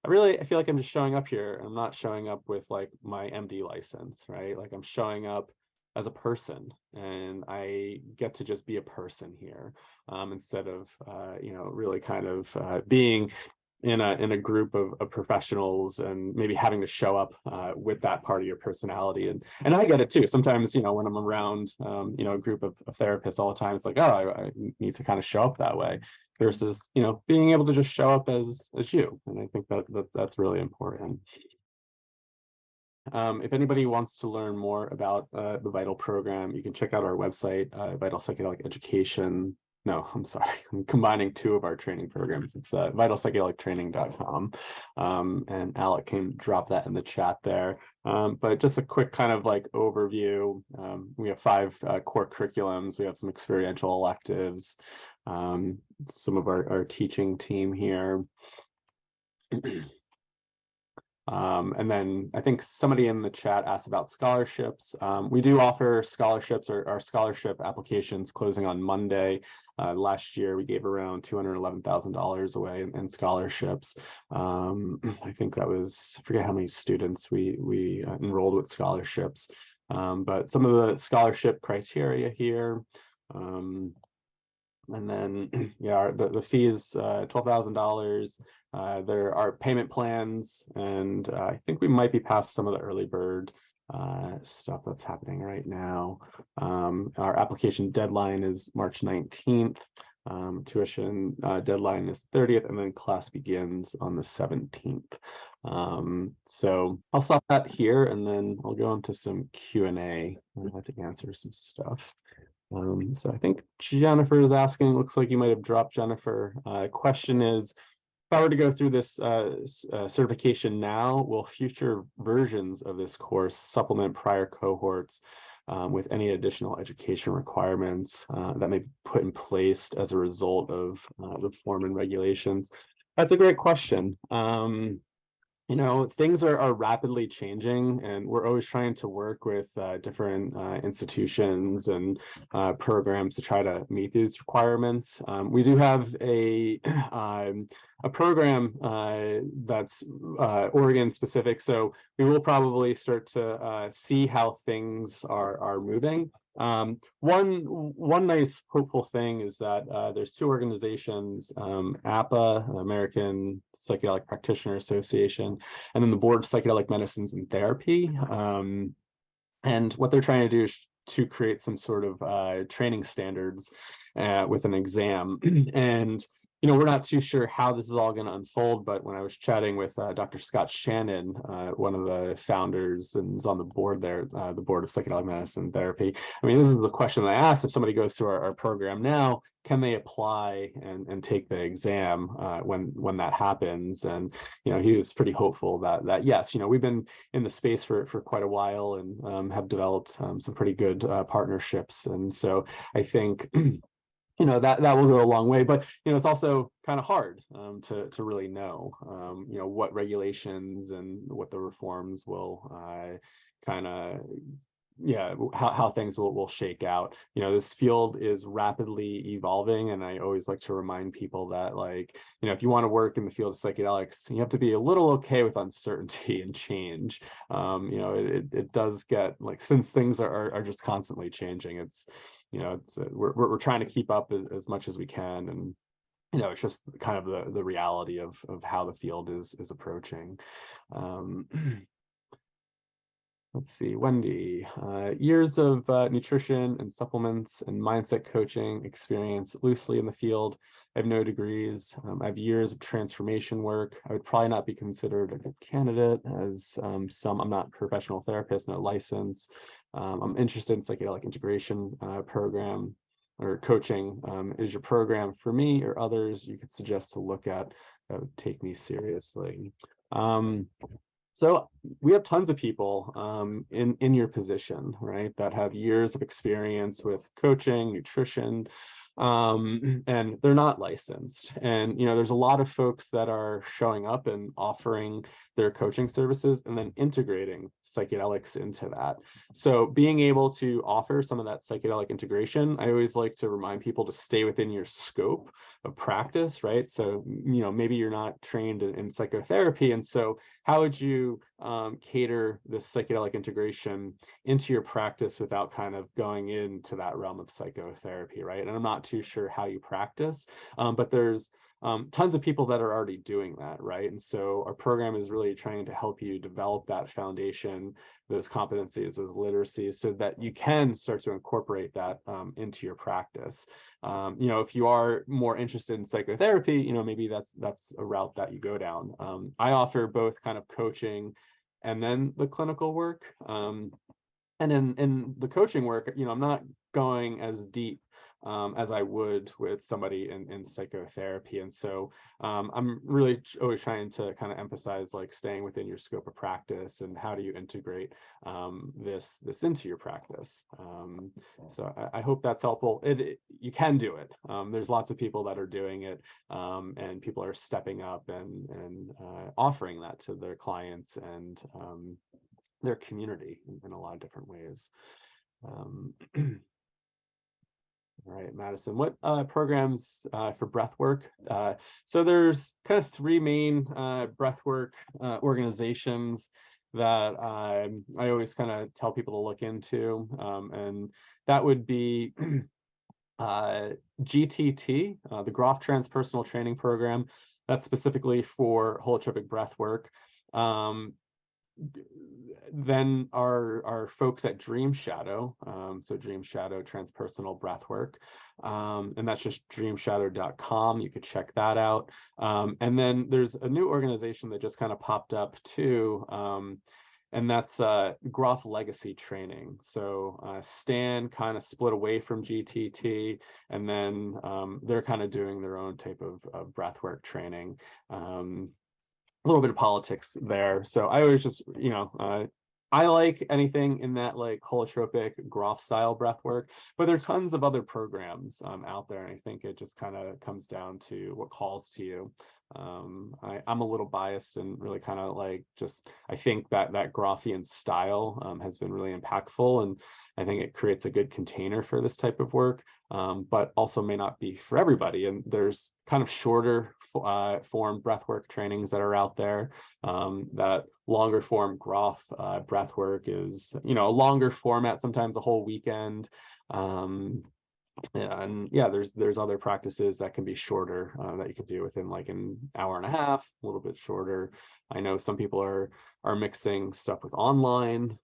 I feel like I'm just showing up here, and I'm not showing up with like my MD license, right? Like I'm showing up as a person, and I get to just be a person here, instead of really kind of being in a group of professionals and maybe having to show up with that part of your personality. And I get it too. Sometimes, when I'm around, a group of therapists all the time, it's like, oh, I need to kind of show up that way, versus, being able to just show up as you. And I think that's really important. If anybody wants to learn more about the Vital program, you can check out our website, Vital Psychedelic Education. No, I'm sorry. I'm combining two of our training programs. It's vitalpsychedelictraining.com. And Alec can drop that in the chat there. But just a quick kind of like overview. We have 5 core curriculums. We have some experiential electives, some of our teaching team here. And then I think somebody in the chat asked about scholarships. We do offer scholarships, or our scholarship applications closing on Monday. Last year, we gave around $211,000 away in scholarships. I think that was, I forget how many students we enrolled with scholarships. But some of the scholarship criteria here. And then, yeah, the fee is $12,000. There are payment plans, and I think we might be past some of the early bird stuff that's happening right now. Our application deadline is March 19th. Tuition deadline is 30th, and then class begins on the 17th. So I'll stop that here, and then I'll go into some Q&A. I'll have to answer some stuff. So I think Jennifer is asking, looks like you might have dropped, Jennifer. Question is, if I were to go through this certification now, will future versions of this course supplement prior cohorts with any additional education requirements that may be put in place as a result of reform and regulations? That's a great question. Things are rapidly changing, and we're always trying to work with different institutions and programs to try to meet these requirements. We do have a program that's Oregon specific, so we will probably start to see how things are moving. One nice hopeful thing is that there's 2 organizations, APA, American Psychedelic Practitioner Association, and then the Board of Psychedelic Medicines and Therapy. And what they're trying to do is to create some sort of training standards with an exam. And we're not too sure how this is all going to unfold, but when I was chatting with Dr. Scott Shannon, one of the founders and is on the board there, the board of psychedelic medicine therapy. I mean, this is the question that I asked: if somebody goes through our program now, can they apply and take the exam when that happens? And he was pretty hopeful that yes, we've been in the space for quite a while and have developed some pretty good partnerships, and so I think. That will go a long way, but it's also kind of hard to really know what regulations and what the reforms will kind of how things will shake out. This field is rapidly evolving, and I always like to remind people that, like, if you want to work in the field of psychedelics, you have to be a little okay with uncertainty and change. It does get, like, since things are just constantly changing, we're trying to keep up as much as we can, and it's just kind of the reality of how the field is approaching. Let's see, Wendy, years of nutrition and supplements and mindset coaching experience loosely in the field. I have no degrees. I have years of transformation work. I would probably not be considered a good candidate, as I'm not a professional therapist, no license. I'm interested in psychedelic integration program or coaching. Is your program for me or others you could suggest to look at that would take me seriously? So we have tons of people in your position, right, that have years of experience with coaching, nutrition, and they're not licensed. And there's a lot of folks that are showing up and offering their coaching services and then integrating psychedelics into that. So being able to offer some of that psychedelic integration, I always like to remind people to stay within your scope of practice, right? So maybe you're not trained in psychotherapy, and so how would you cater this psychedelic integration into your practice without kind of going into that realm of psychotherapy, right? And I'm not too sure how you practice, but there's tons of people that are already doing that, right? And so our program is really trying to help you develop that foundation, those competencies, those literacies, so that you can start to incorporate that into your practice. If you are more interested in psychotherapy, maybe that's a route that you go down. I offer both kind of coaching and then the clinical work. And in the coaching work, I'm not going as deep as I would with somebody in psychotherapy. And so I'm really always trying to kind of emphasize, like, staying within your scope of practice and how do you integrate this into your practice. So I hope that's helpful. You can do it. There's lots of people that are doing it, and people are stepping up and offering that to their clients and their community in a lot of different ways. All right, Madison, what programs for breath work? So there's kind of three main breath work organizations that I always kind of tell people to look into, and that would be GTT, the Groff Transpersonal Training Program. That's specifically for holotropic breath work. Then our folks at Dream Shadow, so Dream Shadow Transpersonal Breathwork, and that's just dreamshadow.com. You could check that out. And then there's a new organization that just kind of popped up too, and that's Groff Legacy Training. So Stan kind of split away from GTT, and then they're kind of doing their own type of breathwork training. A little bit of politics there. So I always just, I like anything in that, like, holotropic Groff style breath work, but there are tons of other programs out there. And I think it just kind of comes down to what calls to you. I'm a little biased and really kind of like I think that Groffian style has been really impactful, and I think it creates a good container for this type of work, but also may not be for everybody. And there's kind of shorter form breathwork trainings that are out there. That longer form Groff breathwork is, a longer format, sometimes a whole weekend. And yeah, there's other practices that can be shorter that you can do within like an hour and a half, a little bit shorter. I know some people are mixing stuff with online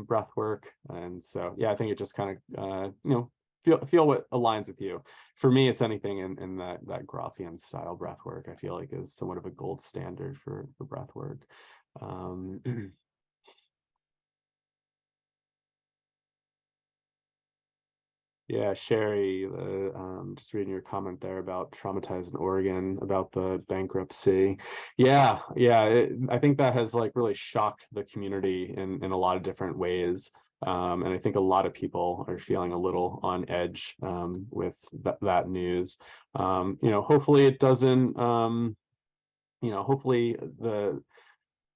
breath work, and so yeah, I think it just kind of feel what aligns with you. For me, it's anything in that Grothian style breath work. I feel like is somewhat of a gold standard for breath work. Yeah, Sherry, just reading your comment there about traumatized in Oregon, about the bankruptcy. I think that has like really shocked the community in a lot of different ways. And I think a lot of people are feeling a little on edge with that news. Hopefully it doesn't, hopefully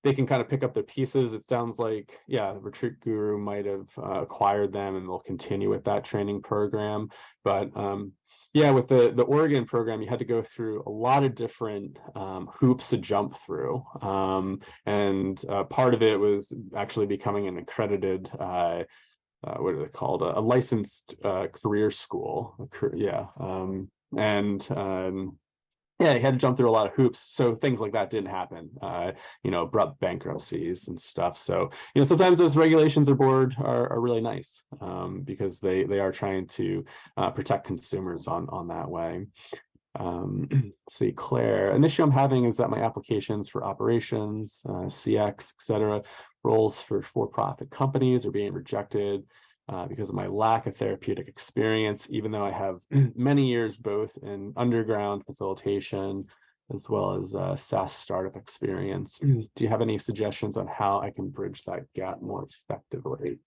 they can kind of pick up the pieces. It sounds like, yeah, Retreat Guru might have acquired them and they'll continue with that training program. But yeah, with the Oregon program, you had to go through a lot of different hoops to jump through. And part of it was actually becoming an accredited, what are they called? A licensed career school. Yeah. Yeah, he had to jump through a lot of hoops, so things like that didn't happen. Abrupt bankruptcies and stuff. So, sometimes those regulations or board are really nice because they are trying to protect consumers on that way. Let's see, Claire. An issue I'm having is that my applications for operations, CX, etc., roles for profit companies are being rejected because of my lack of therapeutic experience, even though I have many years both in underground facilitation as well as SaaS startup experience. Do you have any suggestions on how I can bridge that gap more effectively?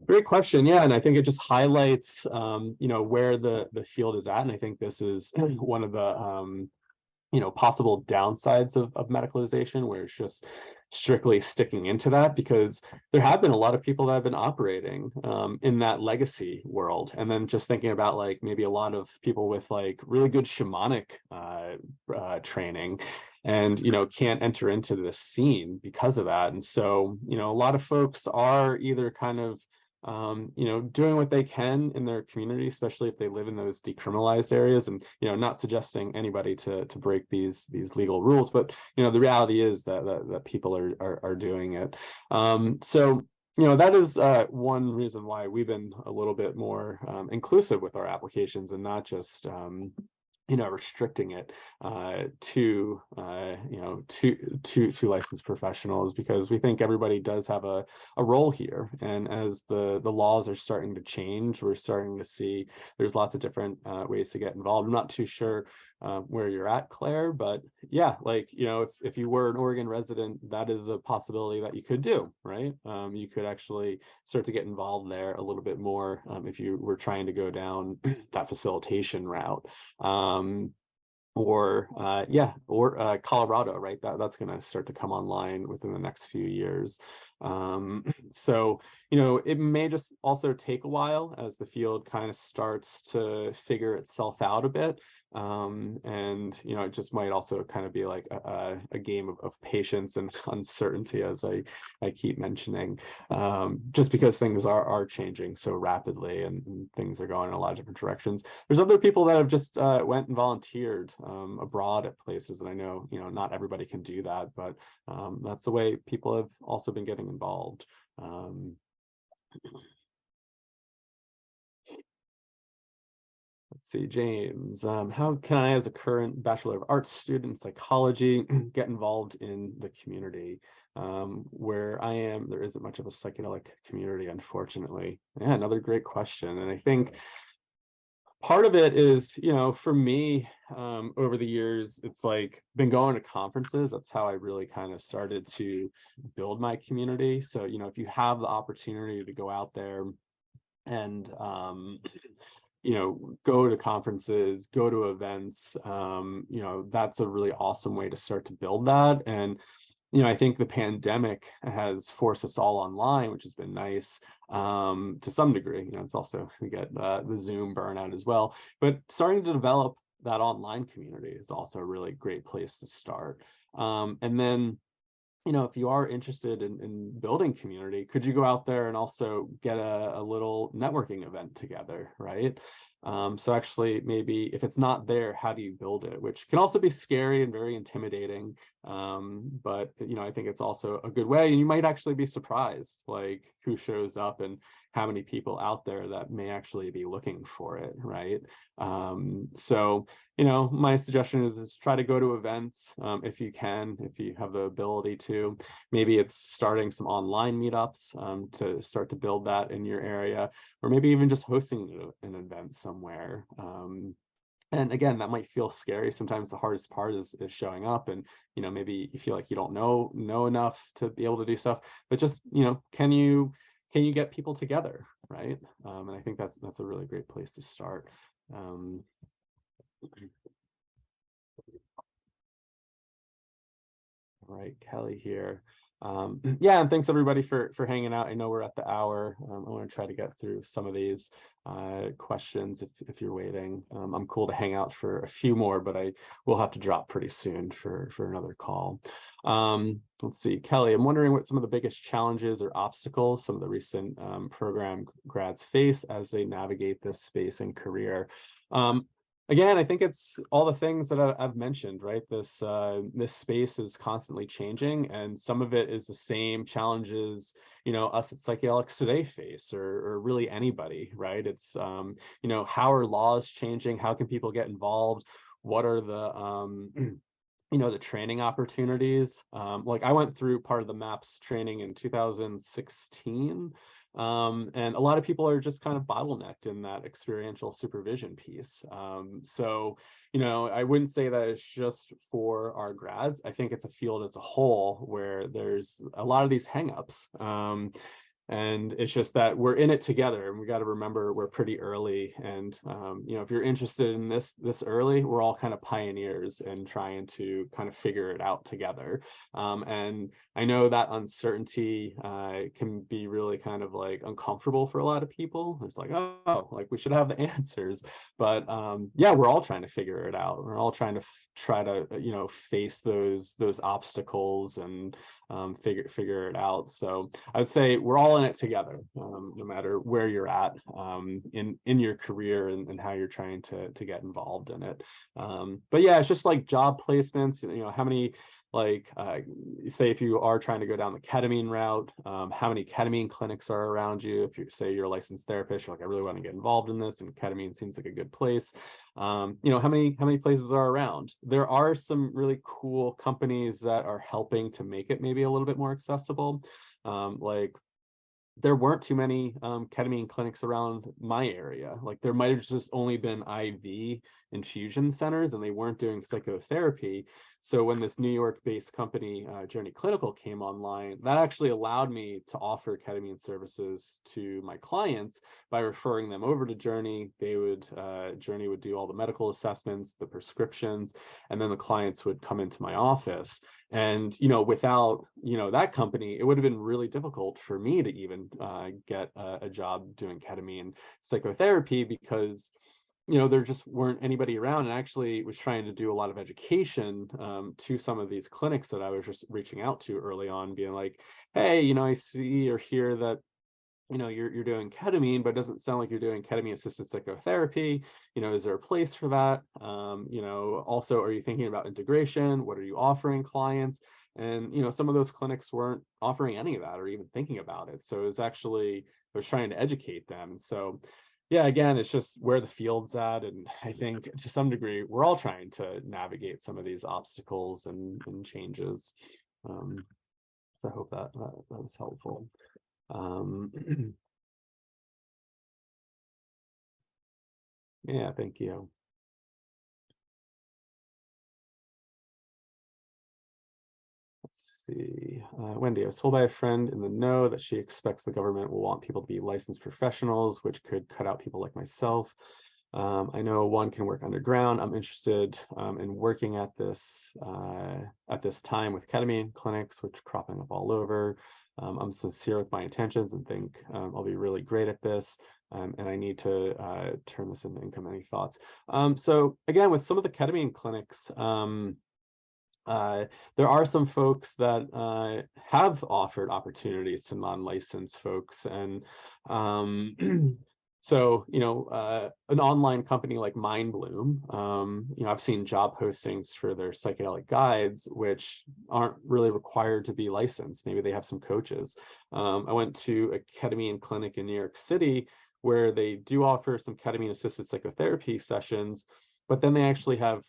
Great question. Yeah, and I think it just highlights, where the field is at, and I think this is one of the possible downsides of medicalization, where it's just strictly sticking into that, because there have been a lot of people that have been operating in that legacy world, and then just thinking about like maybe a lot of people with like really good shamanic training and can't enter into this scene because of that. And so a lot of folks are either kind of doing what they can in their community, especially if they live in those decriminalized areas, and not suggesting anybody to break these legal rules, but the reality is that people are doing it. So that is one reason why we've been a little bit more inclusive with our applications and not just restricting it to licensed professionals, because we think everybody does have a role here. And as the laws are starting to change, we're starting to see there's lots of different ways to get involved. I'm not too sure where you're at, Claire, but yeah, like if you were an Oregon resident, that is a possibility that you could do, right? You could actually start to get involved there a little bit more if you were trying to go down that facilitation route. Or Colorado, right? That's going to start to come online within the next few years. So it may just also take a while as the field kind of starts to figure itself out a bit. And it just might also kind of be like a game of patience and uncertainty, as I keep mentioning, just because things are changing so rapidly and things are going in a lot of different directions. There's other people that have just went and volunteered abroad at places, and I know not everybody can do that, but that's the way people have also been getting involved. Let's see, James, how can I, as a current Bachelor of Arts student in psychology, get involved in the community? Where I am, there isn't much of a psychedelic community, unfortunately. Yeah, another great question. And I think part of it is, for me, over the years, it's like been going to conferences. That's how I really kind of started to build my community. So, if you have the opportunity to go out there and go to conferences, go to events, that's a really awesome way to start to build that. And I think the pandemic has forced us all online, which has been nice to some degree. It's also, we get the Zoom burnout as well, but starting to develop that online community is also a really great place to start. And then if you are interested in building community, could you go out there and also get a little networking event together, right? So actually, maybe if it's not there, how do you build it? Which can also be scary and very intimidating. But I think it's also a good way, and you might actually be surprised, like who shows up and how many people out there that may actually be looking for it, right? So, you know, my suggestion is try to go to events if you can, if you have the ability to. Maybe it's starting some online meetups to start to build that in your area, or maybe even just hosting an event somewhere. And again, that might feel scary. Sometimes the hardest part is showing up, and you know, maybe you feel like you don't know enough to be able to do stuff. But just, you know, can you get people together, right? And I think that's a really great place to start. All right, Kelly here. Yeah, and thanks everybody for hanging out. I know we're at the hour. I want to try to get through some of these questions if you're waiting. I'm cool to hang out for a few more, but I will have to drop pretty soon for another call. Let's see, Kelly, I'm wondering what some of the biggest challenges or obstacles some of the recent program grads face as they navigate this space and career. Again, I think it's all the things that I've mentioned, right? This space is constantly changing, and some of it is the same challenges, you know, us at Psychedelics Today face, or really anybody, right? It's, you know, how are laws changing? How can people get involved? What are the, you know, the training opportunities? Like I went through part of the MAPS training in 2016. And a lot of people are just kind of bottlenecked in that experiential supervision piece. So, you know, I wouldn't say that it's just for our grads. I think it's a field as a whole where there's a lot of these hangups. And it's just that we're in it together, and we got to remember we're pretty early. And you know, if you're interested in this early, we're all kind of pioneers and trying to kind of figure it out together. And I know that uncertainty can be really kind of like uncomfortable for a lot of people. It's like, oh, like we should have the answers. But yeah, we're all trying to figure it out. We're all trying to try to, you know, face those obstacles and figure it out. So I'd say we're all in it together, no matter where you're at in your career and how you're trying to get involved in it. But yeah, it's just like job placements. You know, how many, like say if you are trying to go down the ketamine route, how many ketamine clinics are around you? If you say you're a licensed therapist, you're like, I really want to get involved in this, and ketamine seems like a good place. You know, how many places are around? There are some really cool companies that are helping to make it maybe a little bit more accessible. Like there weren't too many ketamine clinics around my area. Like there might have just only been IV infusion centers, and they weren't doing psychotherapy. So when this New York-based company, Journey Clinical, came online, that actually allowed me to offer ketamine services to my clients by referring them over to Journey. Journey would do all the medical assessments, the prescriptions, and then the clients would come into my office. And, you know, without, you know, that company, it would have been really difficult for me to even get a job doing ketamine psychotherapy, because, you know, there just weren't anybody around. And actually was trying to do a lot of education to some of these clinics that I was just reaching out to early on, being like, hey, you know, I see or hear that, you know, you're doing ketamine, but it doesn't sound like you're doing ketamine assisted psychotherapy. You know, is there a place for that? You know, also, are you thinking about integration? What are you offering clients? And, you know, some of those clinics weren't offering any of that or even thinking about it. So it was actually, I was trying to educate them. So yeah, again, it's just where the field's at. And I think to some degree, we're all trying to navigate some of these obstacles and changes. So I hope that was helpful. Yeah, thank you. Let's see. Wendy, I was told by a friend in the know that she expects the government will want people to be licensed professionals, which could cut out people like myself. I know one can work underground. I'm interested in working at this time with ketamine clinics, which are cropping up all over. I'm sincere with my intentions and think I'll be really great at this. And I need to turn this into income. Any thoughts? So again, with some of the ketamine clinics, there are some folks that have offered opportunities to non-licensed folks, and So, an online company like Mindbloom, I've seen job postings for their psychedelic guides, which aren't really required to be licensed. Maybe they have some coaches. I went to a ketamine clinic in New York City where they do offer some ketamine assisted psychotherapy sessions, but then they actually have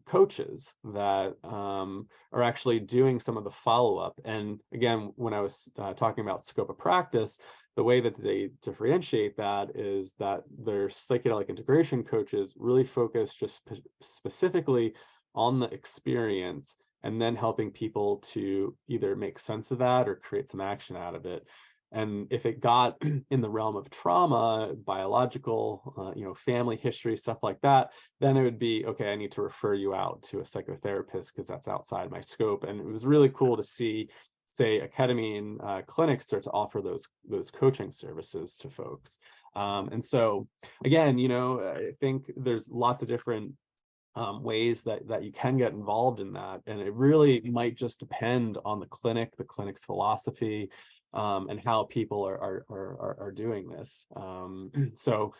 coaches that are actually doing some of the follow-up. And again, when I was talking about scope of practice, the way that they differentiate that is that their psychedelic integration coaches really focus just specifically on the experience and then helping people to either make sense of that or create some action out of it. And if it got in the realm of trauma, biological, family history, stuff like that, then it would be, okay, I need to refer you out to a psychotherapist because that's outside my scope. And it was really cool to see, say, a ketamine clinic start to offer those coaching services to folks. And so, again, I think there's lots of different ways that you can get involved in that. And it really might just depend on the clinic's philosophy, and how people are doing this. So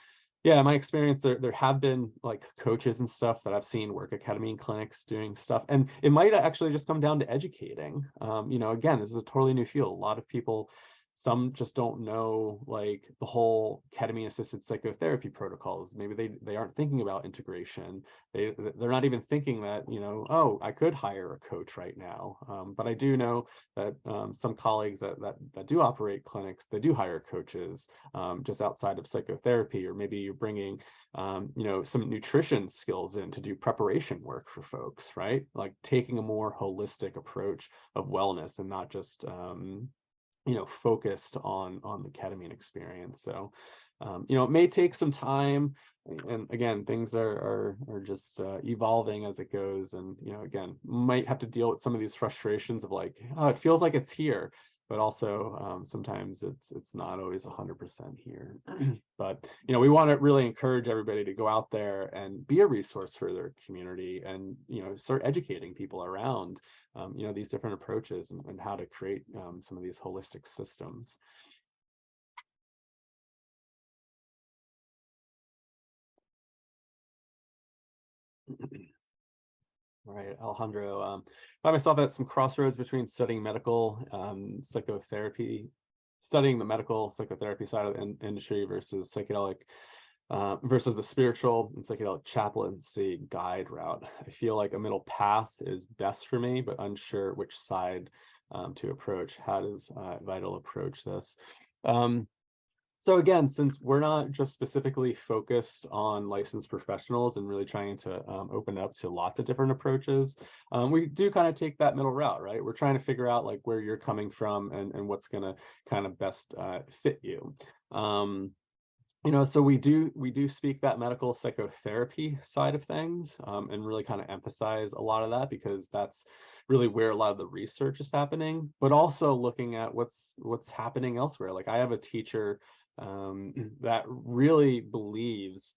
yeah, in my experience, there have been like coaches and stuff that I've seen work at ketamine clinics doing stuff, and it might actually just come down to educating. Again, this is a totally new field. A lot of people, some just don't know like the whole ketamine assisted psychotherapy protocols. Maybe they aren't thinking about integration. They're not even thinking that, oh, I could hire a coach right now. But I do know that some colleagues that do operate clinics, they do hire coaches just outside of psychotherapy, or maybe you're bringing some nutrition skills in to do preparation work for folks, right? Like taking a more holistic approach of wellness and not just focused on the ketamine experience. So, it may take some time, and again, things are just evolving as it goes. And again, might have to deal with some of these frustrations of like, oh, it feels like it's here, but also sometimes it's not always 100% here. But we want to really encourage everybody to go out there and be a resource for their community, and start educating people around these different approaches and how to create some of these holistic systems. All right, Alejandro, I find myself at some crossroads between studying medical psychotherapy, studying the medical psychotherapy side of the industry versus psychedelic, versus the spiritual and psychedelic chaplaincy guide route. I feel like a middle path is best for me, but unsure which side to approach. How does Vital approach this? So again, since we're not just specifically focused on licensed professionals and really trying to open up to lots of different approaches, we do kind of take that middle route, right? We're trying to figure out like where you're coming from and what's going to kind of best fit you. So we do speak that medical psychotherapy side of things, and really kind of emphasize a lot of that because that's really where a lot of the research is happening, but also looking at what's happening elsewhere. Like I have a teacher that really believes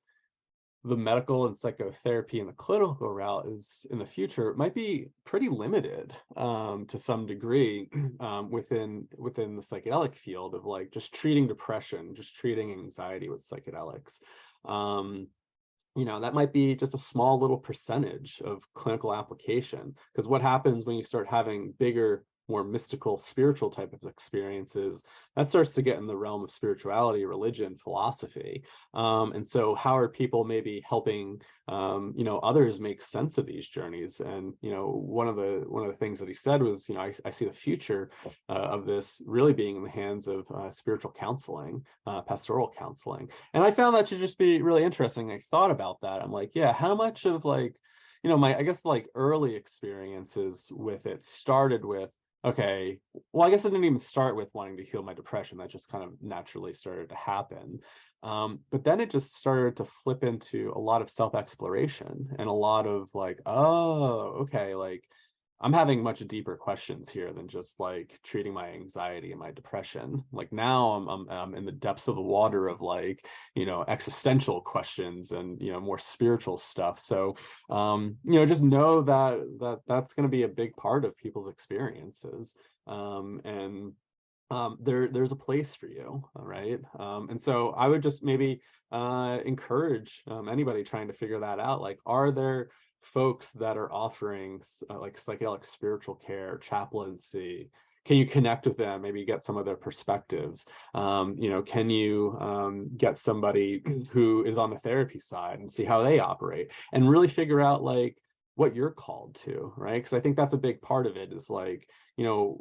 the medical and psychotherapy and the clinical route is in the future might be pretty limited to some degree within the psychedelic field of like just treating depression, just treating anxiety with psychedelics. That might be just a small little percentage of clinical application, because what happens when you start having bigger, more mystical, spiritual type of experiences, that starts to get in the realm of spirituality, religion, philosophy. And so how are people maybe helping, others make sense of these journeys? And, one of the things that he said was, I see the future of this really being in the hands of spiritual counseling, pastoral counseling. And I found that to just be really interesting. I thought about that. I'm like, yeah, how much of like, I guess like early experiences with it started with, okay, well, I guess I didn't even start with wanting to heal my depression. That just kind of naturally started to happen. But then it just started to flip into a lot of self-exploration and a lot of like, oh, okay, like I'm having much deeper questions here than just like treating my anxiety and my depression. Like now I'm in the depths of the water of like, existential questions and, more spiritual stuff. So, just know that that's going to be a big part of people's experiences. And there's a place for you, right? And so I would just maybe encourage anybody trying to figure that out. Like, are there folks that are offering like psychedelic spiritual care, chaplaincy? Can you connect with them? Maybe get some of their perspectives. Can you get somebody who is on the therapy side and see how they operate, and really figure out like what you're called to, right? Because I think that's a big part of it, is like,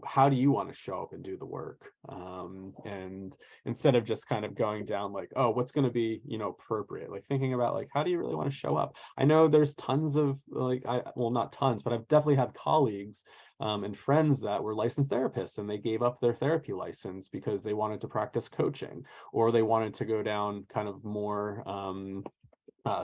how do you want to show up and do the work? And instead of just kind of going down like, oh, what's going to be, appropriate, like thinking about like, how do you really want to show up? I know there's tons of like, well, not tons, but I've definitely had colleagues and friends that were licensed therapists, and they gave up their therapy license because they wanted to practice coaching, or they wanted to go down kind of more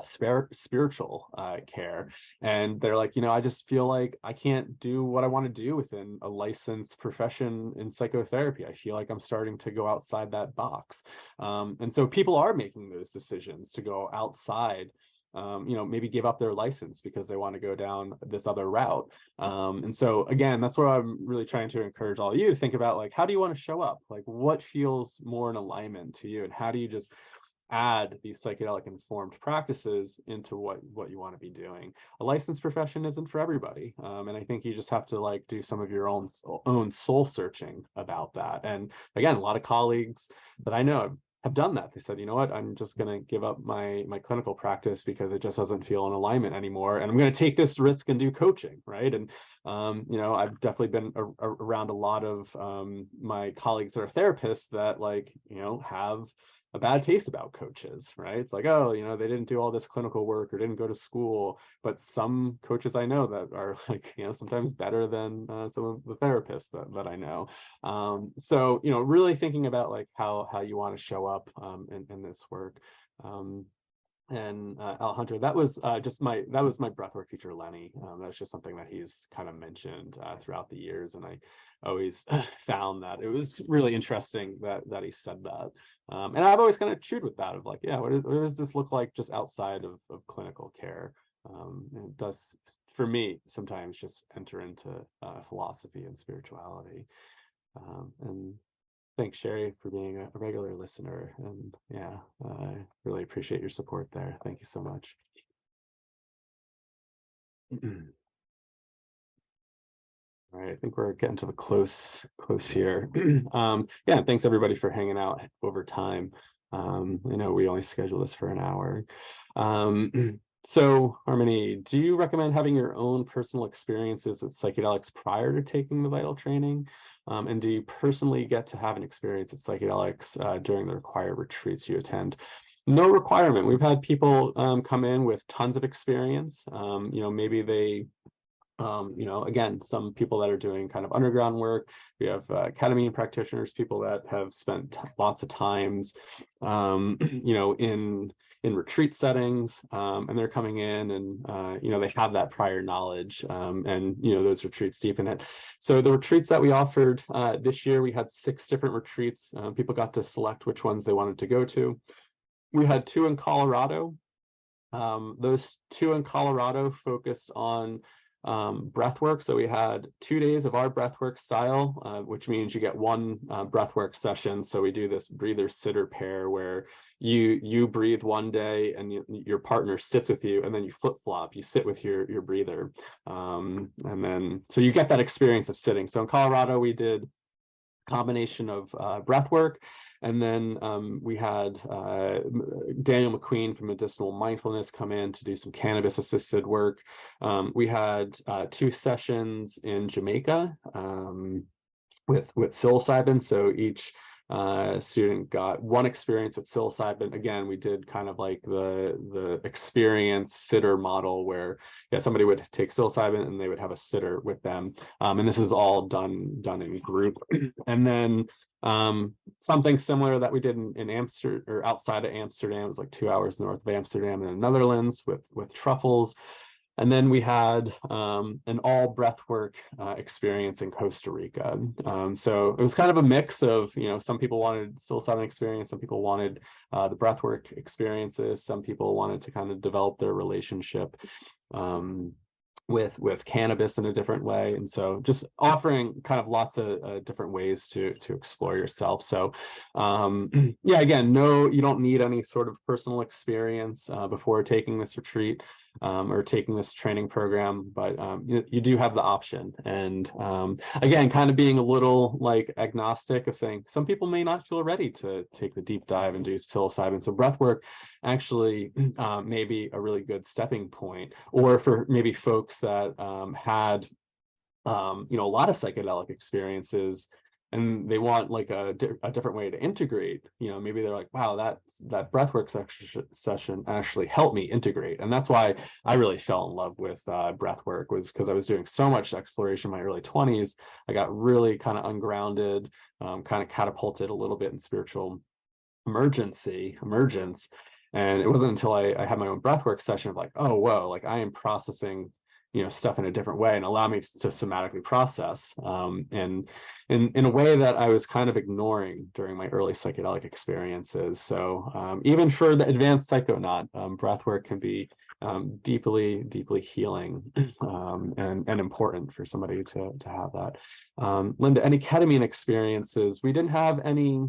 spiritual care, and they're like, I just feel like I can't do what I want to do within a licensed profession in psychotherapy. I feel like I'm starting to go outside that box, and so people are making those decisions to go outside, maybe give up their license because they want to go down this other route. And so again, that's what I'm really trying to encourage all of you to think about, like, how do you want to show up? Like, what feels more in alignment to you, and how do you just add these psychedelic informed practices into what you want to be doing? A licensed profession isn't for everybody, and I think you just have to like do some of your own soul searching about that. And again, a lot of colleagues that I know have done that. They said, you know what, I'm just going to give up my clinical practice because it just doesn't feel in alignment anymore, and I'm going to take this risk and do coaching, right? And I've definitely been around a lot of my colleagues that are therapists that like, have a bad taste about coaches, right? It's like, oh, they didn't do all this clinical work or didn't go to school. But some coaches I know that are like, sometimes better than some of the therapists that I know. So, really thinking about like how you want to show up in this work. And Al Hunter, that was my breathwork teacher, Lenny. That's just something that he's kind of mentioned throughout the years, and I always found that it was really interesting that he said that. And I've always kind of chewed with that of like, yeah, what does this look like just outside of clinical care? And it does, for me, sometimes just enter into philosophy and spirituality. And thanks, Sherry, for being a regular listener. And yeah, I really appreciate your support there. Thank you so much. All right, I think we're getting to the close here. Yeah, thanks everybody for hanging out over time. I know we only schedule this for an hour. So, Harmony, do you recommend having your own personal experiences with psychedelics prior to taking the Vital training? And do you personally get to have an experience with psychedelics during the required retreats you attend? No requirement. We've had people come in with tons of experience. Maybe they again, some people that are doing kind of underground work. We have ketamine practitioners, people that have spent lots of times, in retreat settings, and they're coming in and, they have that prior knowledge, and, those retreats deepen it. So the retreats that we offered this year, we had 6 different retreats. People got to select which ones they wanted to go to. We had 2 in Colorado. Those 2 in Colorado focused on breathwork. So we had 2 days of our breathwork style, which means you get 1 breathwork session. So we do this breather sitter pair where you breathe one day and your partner sits with you, and then you flip flop, you sit with your breather, and then so you get that experience of sitting. So in Colorado we did a combination of breathwork. And then we had Daniel McQueen from Medicinal Mindfulness come in to do some cannabis-assisted work. We had 2 sessions in Jamaica with psilocybin. So each student got 1 experience with psilocybin. Again, we did kind of like the experience sitter model where somebody would take psilocybin and they would have a sitter with them. And this is all done in group. And then something similar that we did in Amsterdam, or outside of Amsterdam, it was like 2 hours north of Amsterdam in the Netherlands with truffles. And then we had an all breathwork experience in Costa Rica. So it was kind of a mix of, some people wanted psilocybin experience, some people wanted the breathwork experiences, some people wanted to kind of develop their relationship with cannabis in a different way. And so just offering kind of lots of different ways to explore yourself. So yeah, again, no, you don't need any sort of personal experience before taking this retreat or taking this training program, but you do have the option. And again, kind of being a little like agnostic of saying some people may not feel ready to take the deep dive and do psilocybin. So breathwork actually may be a really good stepping point, or for maybe folks that had a lot of psychedelic experiences and they want like a different way to integrate. Maybe they're like, wow, that breathwork session actually helped me integrate. And that's why I really fell in love with breathwork, was because I was doing so much exploration in my early 20s. I got really kind of ungrounded, kind of catapulted a little bit in spiritual emergence. And it wasn't until I had my own breathwork session of like, oh, whoa, like I am processing stuff in a different way, and allow me to somatically process and in a way that I was kind of ignoring during my early psychedelic experiences. So even for the advanced psychonaut, breathwork can be deeply healing and important for somebody to have that. Linda, any ketamine experiences? We didn't have any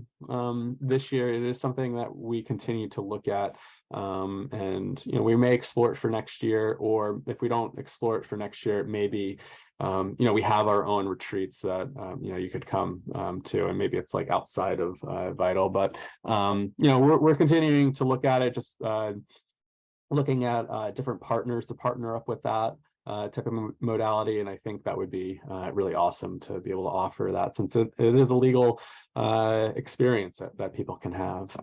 this year. It is something that we continue to look at. And we may explore it for next year, or if we don't explore it for next year, maybe we have our own retreats that you could come to, and maybe it's like outside of Vital, but we're continuing to look at it, just looking at different partners to partner up with that type of modality. And I think that would be really awesome to be able to offer that, since it is a legal experience that people can have.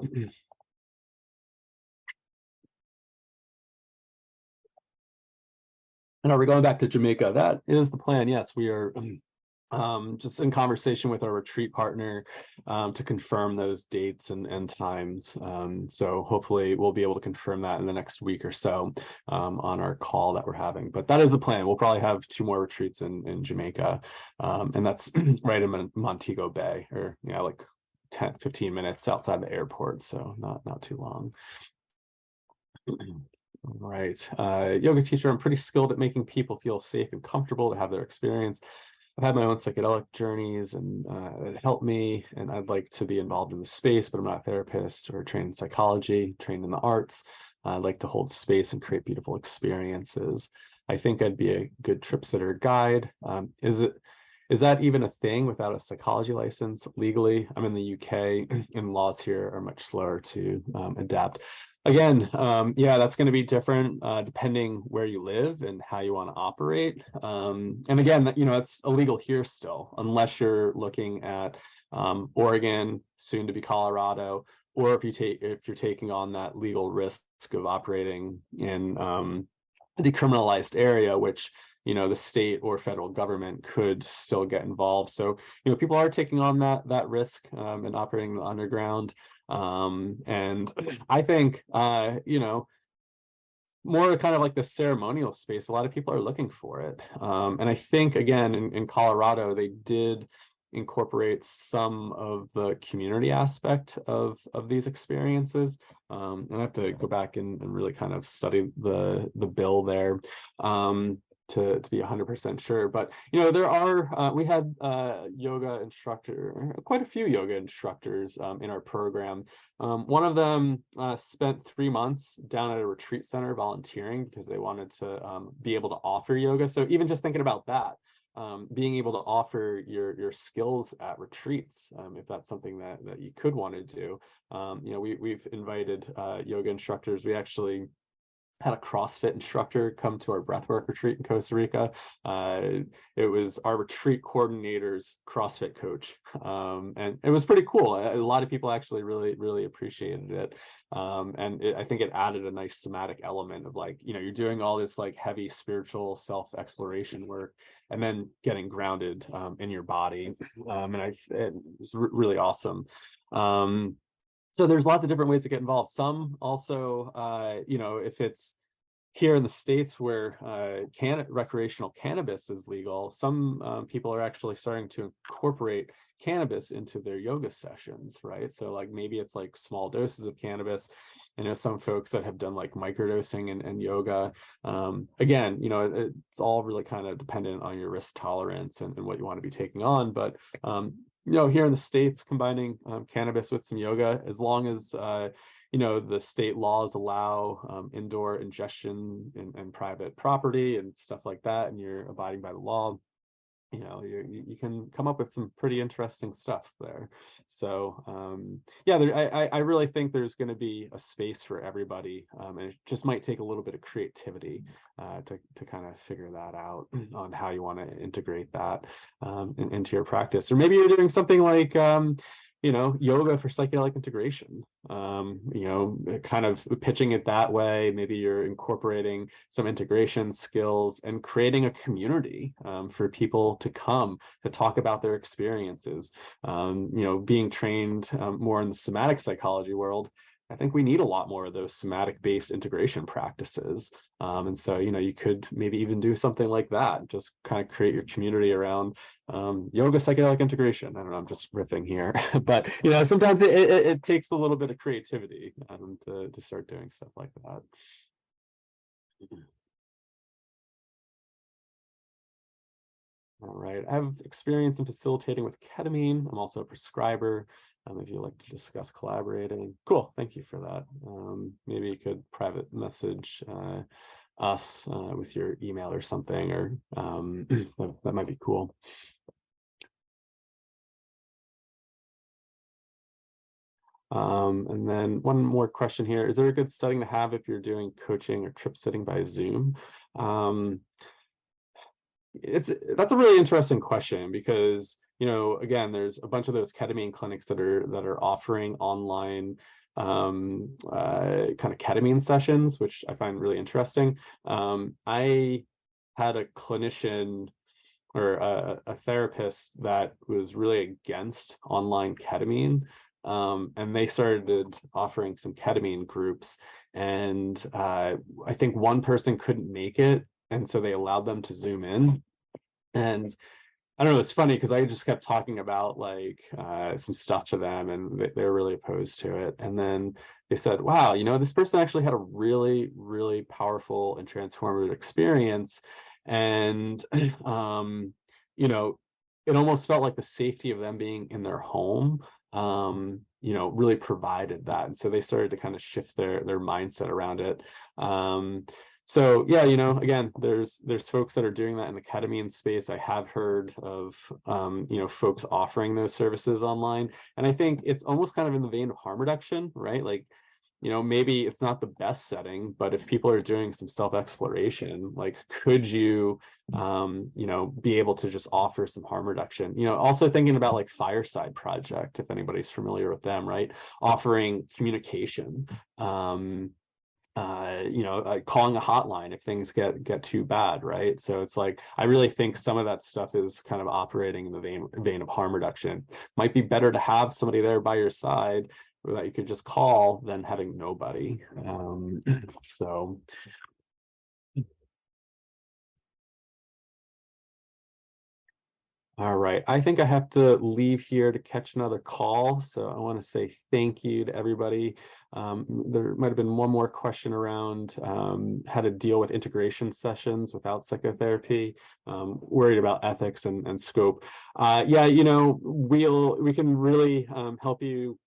And are we going back to Jamaica? That is the plan. Yes, we are just in conversation with our retreat partner to confirm those dates and times. So hopefully we'll be able to confirm that in the next week or so on our call that we're having. But that is the plan. We'll probably have 2 more retreats in Jamaica. And that's right in Montego Bay, or like 10-15 minutes outside the airport. So not too long. Right. Yoga teacher, I'm pretty skilled at making people feel safe and comfortable to have their experience. I've had my own psychedelic journeys, and it helped me, and I'd like to be involved in the space, but I'm not a therapist or trained in psychology, trained in the arts. I'd like to hold space and create beautiful experiences. I think I'd be a good trip sitter guide. Is that even a thing without a psychology license legally? I'm in the UK, and laws here are much slower to adapt. Again, yeah, that's going to be different depending where you live and how you want to operate. And again, it's illegal here still, unless you're looking at Oregon, soon to be Colorado, or if you're taking on that legal risk of operating in a decriminalized area, which the state or federal government could still get involved. So people are taking on that risk and operating the underground. And I think more kind of like the ceremonial space, a lot of people are looking for it. And I think again in Colorado they did incorporate some of the community aspect of these experiences. And I have to go back and really kind of study the bill there to be 100% sure. But there are we had quite a few yoga instructors in our program. One of them spent 3 months down at a retreat center volunteering because they wanted to be able to offer yoga. So even just thinking about that, being able to offer your skills at retreats, if that's something that you could want to do. We've invited yoga instructors. We actually had a CrossFit instructor come to our breathwork retreat in Costa Rica. It was our retreat coordinator's CrossFit coach. And it was pretty cool. A lot of people actually really appreciated it. I think it added a nice somatic element of like, you're doing all this like heavy spiritual self-exploration work and then getting grounded in your body. It was really awesome. So there's lots of different ways to get involved. Some also, if it's here in the States where recreational cannabis is legal, some people are actually starting to incorporate cannabis into their yoga sessions, right? So like maybe it's like small doses of cannabis, I know some folks that have done like microdosing and yoga. Again, it's all really kind of dependent on your risk tolerance and what you want to be taking on. But here in the States, combining cannabis with some yoga, as long as the state laws allow indoor ingestion and private property and stuff like that, and you're abiding by the law, you can come up with some pretty interesting stuff there. So yeah, I really think there's going to be a space for everybody, and it just might take a little bit of creativity to kind of figure that out on how you want to integrate that into your practice. Or maybe you're doing something like yoga for psychedelic integration, kind of pitching it that way. Maybe you're incorporating some integration skills and creating a community for people to come to talk about their experiences. Being trained more in the somatic psychology world, I think we need a lot more of those somatic-based integration practices. And so, you could maybe even do something like that, just kind of create your community around yoga psychedelic integration. I don't know, I'm just riffing here, but sometimes it takes a little bit of creativity to start doing stuff like that. All right, I have experience in facilitating with ketamine. I'm also a prescriber. If you'd like to discuss collaborating, cool, thank you for that. Maybe you could private message us with your email or something, or that might be cool. And then one more question here. Is there a good setting to have if you're doing coaching or trip sitting by Zoom? That's a really interesting question, because again, there's a bunch of those ketamine clinics that are offering online kind of ketamine sessions, which I find really interesting. I had a clinician or a therapist that was really against online ketamine, and they started offering some ketamine groups, and I think one person couldn't make it, and so they allowed them to Zoom in. And I don't know, it's funny because I just kept talking about like some stuff to them, and they were really opposed to it. And then they said, wow, this person actually had a really, really powerful and transformative experience. And it almost felt like the safety of them being in their home really provided that. And so they started to kind of shift their mindset around it. So yeah, again, there's folks that are doing that in the ketamine space. I have heard of folks offering those services online, and I think it's almost kind of in the vein of harm reduction, right? Like, maybe it's not the best setting, but if people are doing some self-exploration, like, could you be able to just offer some harm reduction? Also thinking about like Fireside Project, if anybody's familiar with them, right? Offering communication, calling a hotline if things get too bad, right? So it's like, I really think some of that stuff is kind of operating in the vein of harm reduction. Might be better to have somebody there by your side that you could just call than having nobody. So all right, I think I have to leave here to catch another call. So I want to say thank you to everybody. There might have been one more question around how to deal with integration sessions without psychotherapy, worried about ethics and scope. Yeah, we can really help you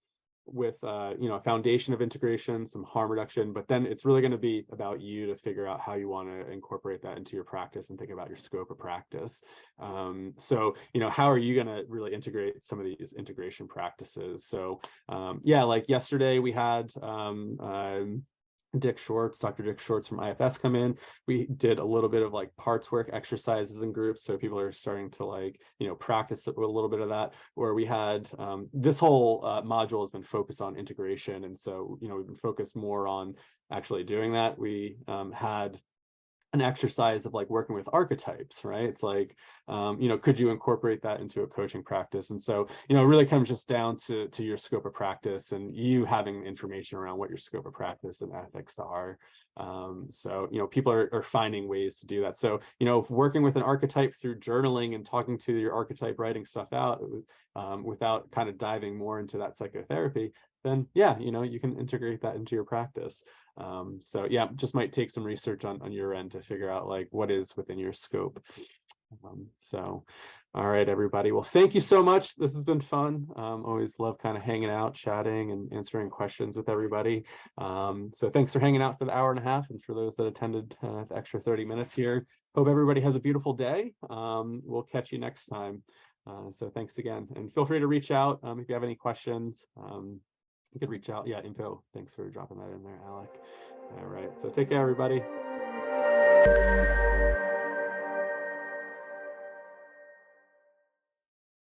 with a foundation of integration, some harm reduction, but then it's really going to be about you to figure out how you want to incorporate that into your practice and think about your scope of practice. So how are you going to really integrate some of these integration practices? So yeah, like yesterday we had Dr. Dick Schwartz from IFS come in. We did a little bit of like parts work exercises in groups. So people are starting to like, practice a little bit of that, where we had this whole module has been focused on integration. And so, we've been focused more on actually doing that. We had an exercise of like working with archetypes, right? It's like, could you incorporate that into a coaching practice? And so, it really comes just down to your scope of practice and you having information around what your scope of practice and ethics are. So, people are finding ways to do that. So, if working with an archetype through journaling and talking to your archetype, writing stuff out without kind of diving more into that psychotherapy, then yeah, you can integrate that into your practice. So yeah, just might take some research on your end to figure out like what is within your scope. So, all right, everybody. Well, thank you so much. This has been fun. Always love kind of hanging out, chatting, and answering questions with everybody. So thanks for hanging out for the hour and a half, and for those that attended the extra 30 minutes here. Hope everybody has a beautiful day. We'll catch you next time. So thanks again, and feel free to reach out if you have any questions. You could reach out. Yeah, info. Thanks for dropping that in there, Alec. All right. So take care, everybody.